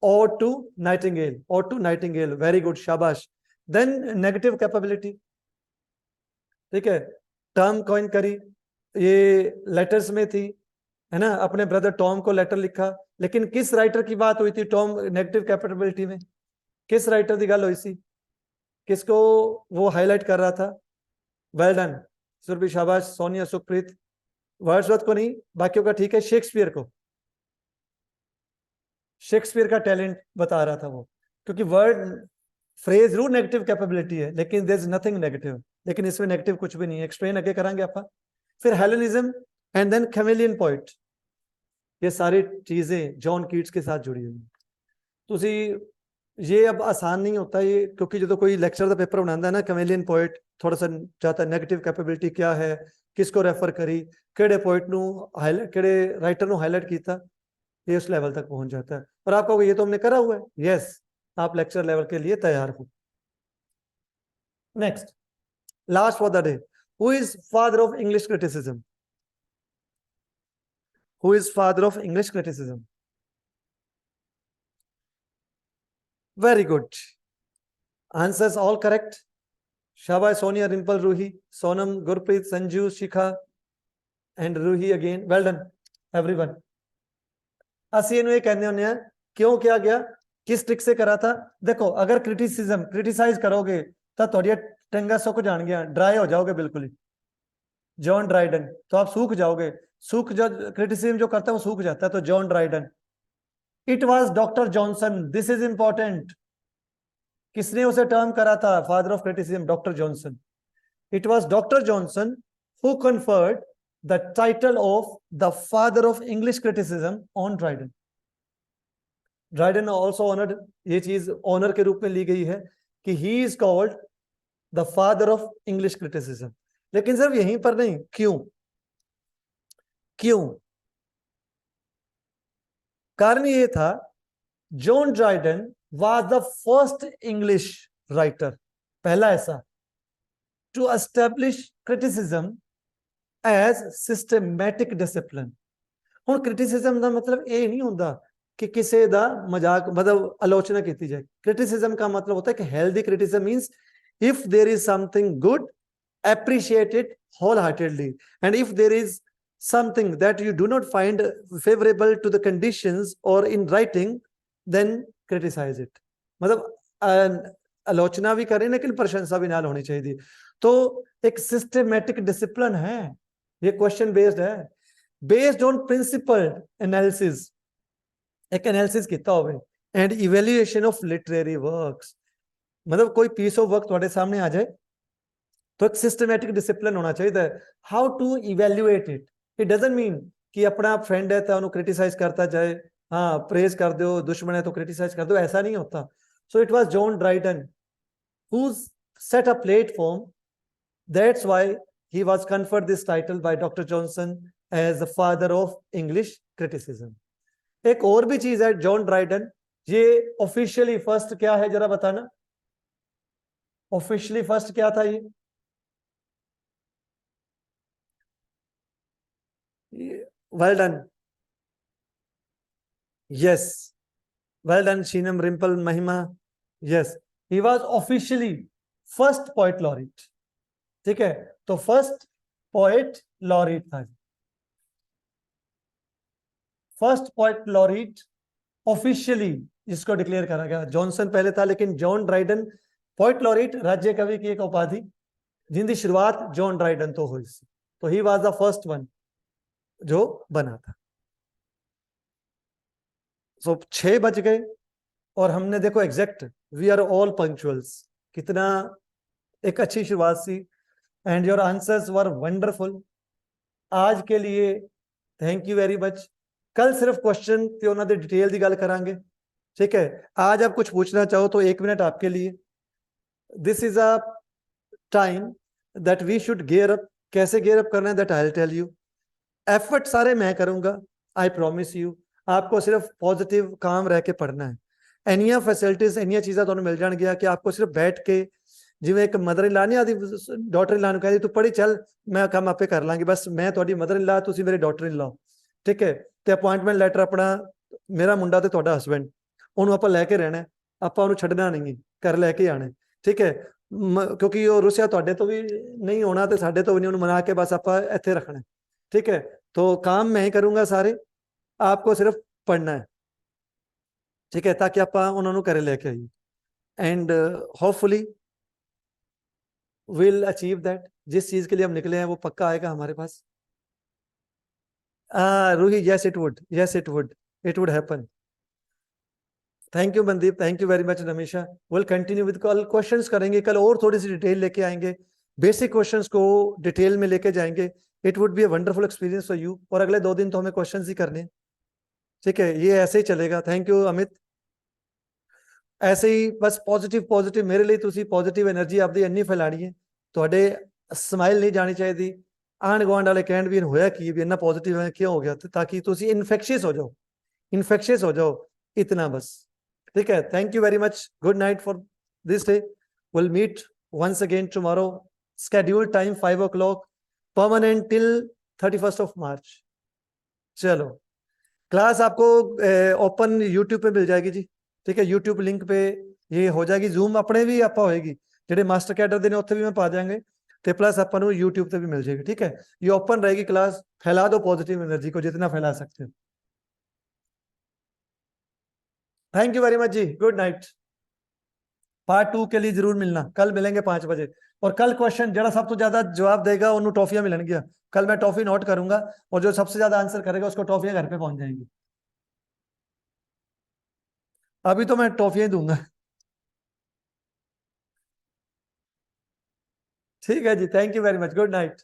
ode to nightingale, ode to nightingale, very good, शाबाश। देन नेगेटिव कैपेबिलिटी, ठीक है, टर्म कॉइन करी, ये लेटर्स में थी, है ना, अपने ब्रदर टॉम को लेटर लिखा। लेकिन किस राइटर की बात हुई थी टॉम नेगेटिव कैपेबिलिटी में? किस राइटर की गल हुई सी? किसको वो हाईलाइट कर रहा था? वेल डन सुरभि, शाबाश, सोनिया, सुखप्रीत। वर्ड्सवर्थ को नहीं, बाकियों का ठीक है। शेक्सपियर को, शेक्सपियर का टैलेंट बता रहा था वो, क्योंकि वर्ड फ्रेज जरूर नेगेटिव कैपेबिलिटी है लेकिन देयर इज नथिंग नेगेटिव, लेकिन इसमें नेगेटिव कुछ भी नहीं है। एक्सप्लेन आगे करेंगे आप। फिर Hellenism and then chameleon poet, ये सारी चीजें जॉन कीट्स के साथ जुड़ी हुई। तो ये अब आसान नहीं होता ये, क्योंकि जो कोई लेक्चर का पेपर बनाता है ना, कैमेलियन पोइट थोड़ा सा चाहता है नेगेटिव कैपेबिलिटी क्या है, किसको रेफर करी, केड़े पोइट नु हाईलाइट, केड़े राइटर नु हाईलाइट किया, ये उस लेवल तक पहुंच जाता है। और आप कहोगे ये तो हमने करा हुआ है। यस, आप लेक्चर लेवल के लिए तैयार हो। Next, last for the day, who is father of English criticism? Who is father of English criticism? Very good, answers all correct. शाबाश Sonia, Rimpal, Roohi, Sonam, Gurpreet, Sanju, Shikha and Roohi again, well done everyone. ਅਸੀਂ ਇਹਨੂੰ ਇਹ ਕਹਿੰਦੇ ਹੁੰਦੇ ਆ, क्यों किया गया, किस ट्रिक से करा था? देखो, अगर क्रिटिसिज्म क्रिटिसाइज करोगे तो ਤੁਹਾਡੀਆਂ ਟੰਗਾ ਸੁੱਕ ਜਾਣਗੀਆਂ, ड्राई हो जाओगे बिल्कुल ही। जॉन ड्राइडन, तो आप सूख जाओगे, सूख जो क्रिटिसिज्म जो करता है वो सूख जाता है, तो John Dryden. It was doctor Johnson, this is important. किसने उसे टर्म करा था father of criticism? Doctor Johnson. It was doctor Johnson who conferred the title of the father of English criticism on Dryden. Dryden also honoured, ये चीज honour के रूप में ली गई है कि he is called the father of English criticism. लेकिन सिर्फ यहीं पर नहीं, क्यों? क्यों? कारण ये था, John Dryden was the first English writer, पहला ऐसा, to establish criticism as systematic discipline. हुण क्रिटिसिज्म का मतलब ये नहीं होता कि किसी का मजाक, मतलब आलोचना की जाए। क्रिटिसिज्म का मतलब होता है कि healthy criticism means if there is something good, appreciate it wholeheartedly, and if there is something that you do not find favorable to the conditions or in writing, then criticize it। मतलब आलोचना भी करें लेकिन प्रशंसा भी नाल होनी चाहिए। तो एक सिस्टमैटिक डिसिप्लिन है, ये क्वेश्चन बेस्ड है, बेस्ड ऑन प्रिंसिपल एनालिसिस, एक एनालिसिस किया होवे, and evaluation of literary works. मतलब कोई पीस ऑफ वर्क तुम्हारे सामने आ जाए तो एक सिस्टमैटिक डिसिप्लिन होना चाहिए। How to evaluate it, it doesn't mean कि अपना फ्रेंड है तो उन्हें क्रिटिसाइज करता जाए, हाँ प्रेज कर दो, दुश्मन है तो क्रिटिसाइज कर दो, ऐसा नहीं होता। So it was John Dryden who set a platform, that's why he was conferred this title by doctor Johnson as the father of English criticism. एक और भी चीज है, जॉन ड्राइडन, ये ऑफिशियली फर्स्ट क्या है जरा बताना, ऑफिशियली फर्स्ट क्या था? ये well done, yes, well done Shinam, Rimple, Mahima, yes, he was officially first poet laureate। ठीक है, तो फर्स्ट पोएट लॉरेट था, फर्स्ट पोएट लॉरेट ऑफिशियली जिसको डिक्लेयर करा गया, जॉनसन पहले था लेकिन जॉन ड्राइडन पोएट लॉरेट राज्य कवि की एक उपाधि जिंदी शुरुआत जॉन ड्राइडन तो हुई सी, तो he was the first one जो बना था। सो 6 बज गए और हमने देखो exact, we are all punctuals, कितना एक अच्छी शुरुआत सी, and your answers were wonderful. आज के लिए थैंक यू वेरी मच। कल सिर्फ क्वेश्चन ਤੇ ਉਹਨਾਂ ਦੇ डिटेल ਦੀ ਗੱਲ ਕਰਾਂਗੇ, ठीक है। आज आप कुछ पूछना चाहो तो 1 मिनट आपके लिए। This is a time that we should gear up. कैसे गियर अप करना है that I will tell you. Effort सारे मैं करूंगा, आई प्रॉमिस यू। आपको सिर्फ पॉजिटिव काम रह के पढ़ना है। ਇੰਨੀਆਂ ਫੈਸਿਲਿਟੀਜ਼ ਇੰਨੀਆਂ ਚੀਜ਼ਾਂ ਤੁਹਾਨੂੰ ਮਿਲ ਜਾਣਗੀਆਂ ਕਿ आपको सिर्फ बैठ के, ਜਿਵੇਂ ਇੱਕ ਮਦਰ ਇਨ ਲਾ ਨਹੀਂ ਆਦੀ ਡਾਟਰ ਇਨ ਲਾ ਨੂੰ ਕਹਿੰਦੀ ਤੂੰ ਪੜ੍ਹੀ ਚੱਲ ਮੈਂ ਕੰਮ ਆਪੇ ਕਰ ਲਾਂਗੀ, ਬਸ ਮੈਂ ਤੁਹਾਡੀ ਮਦਰ ਇਨ ਲਾ, ਤੁਸੀਂ ਮੇਰੇ ਡਾਟਰ ਇਨ ਲਾ, ਠੀਕ ਹੈ। ਤੇ ਅਪਾਇੰਟਮੈਂਟ ਲੈਟਰ ਆਪਣਾ, ਮੇਰਾ ਮੁੰਡਾ ਤੇ ਤੁਹਾਡਾ ਹਸਬੈਂਡ, ਉਹਨੂੰ ਆਪਾਂ ਲੈ ਕੇ ਰਹਿਣਾ, ਆਪਾਂ ਉਹਨੂੰ ਛੱਡਣਾ ਨਹੀਂ, ਘਰ ਲੈ ਕੇ ਆਣਾ, ਠੀਕ ਹੈ। ਕਿਉਂਕਿ ਉਹ ਰੁੱਸਿਆ ਤੁਹਾਡੇ ਤੋਂ ਵੀ ਨਹੀਂ ਹੋਣਾ ਤੇ ਸਾਡੇ ਤੋਂ ਵੀ ਨਹੀਂ, ਉਹਨੂੰ ਮਨਾ ਕੇ ਬਸ ਆਪਾਂ ਇੱਥੇ ਰੱਖਣਾ, ठीक है। तो काम मैं ही करूंगा सारे, आपको सिर्फ पढ़ना है, ठीक है, ताकि आप उन्होंने घरे लेके आइए and hopefully will achieve that. जिस चीज के लिए हम निकले हैं वो पक्का आएगा हमारे पास। Roohi, yes it would, yes it would happen. Thank you Mandeep, thank you very much Ramesha. Will continue with कल क्वेश्चंस करेंगे, कल और थोड़ी सी डिटेल लेके आएंगे, बेसिक क्वेश्चंस को डिटेल में लेके जाएंगे। It would be a wonderful experience for you. और अगले 2 दिन तो हमें क्वेश्चंस ही करने, ठीक है, ये ऐसे ही चलेगा। Thank you Amit. ऐसे ही बस पॉजिटिव मेरे लिए ਤੁਸੀਂ पॉजिटिव एनर्जी ਆਪਦੀ ਇੰਨੀ ਫੈਲਾਣੀ ਹੈ, ਤੁਹਾਡੇ ਸਮਾਈਲ ਨਹੀਂ ਜਾਣੀ ਚਾਹੀਦੀ। ਆਂਢ ਗੁਆਂਢ ਵਾਲੇ ਕਹਿਣ ਵੀ ਹੋਇਆ ਕੀ ਵੀ ਇੰਨਾ ਪੋਜ਼ਿਟਿਵ ਹੈ, ਕਿਉਂ ਹੋ ਗਿਆ, ताकि ਤੁਸੀਂ ਇਨਫੈਕਸ਼ੀਅਸ ਹੋ ਜਾਓ, इतना बस, ठीक है। Thank you very much, good night for this day. Will meet once again tomorrow, scheduled time 5 o'clock, permanent till 31st of March। चलो, क्लास आपको ओपन यूट्यूब पे मिल जाएगी जी, ठीक है। यूट्यूब लिंक पे ये हो जाएगी। जूम अपने भी ਆਪਾਂ ਹੋਏਗੀ, ਜਿਹੜੇ ਮਾਸਟਰ ਕੈਡਰ ਦੇ ਨੇ ਉੱਥੇ ਵੀ ਮੈਂ ਪਾ ਦਿਆਂਗੇ, ਤੇ ਪਲੱਸ ਆਪਾਂ ਨੂੰ YouTube ਤੇ ਵੀ ਮਿਲ ਜਾਏਗੀ, ठीक है। ये ओपन रहेगी क्लास, फैला दो पॉजिटिव एनर्जी को जितना फैला सकते हो। थैंक यू वेरी मच जी, गुड नाइट। पार्ट 2 के लिए जरूर मिलना, कल मिलेंगे 5 बजे। और कल क्वेश्चन जरा सब तो ज्यादा जवाब देगा उन्होंने टॉफियां मिलनगियां। कल मैं टॉफी नोट करूंगा और जो सबसे ज्यादा आंसर करेगा उसको टॉफियां घर पे पहुंच जाएंगी। अभी तो मैं टॉफियां ही दूंगा, ठीक है जी। Thank you very much, good night.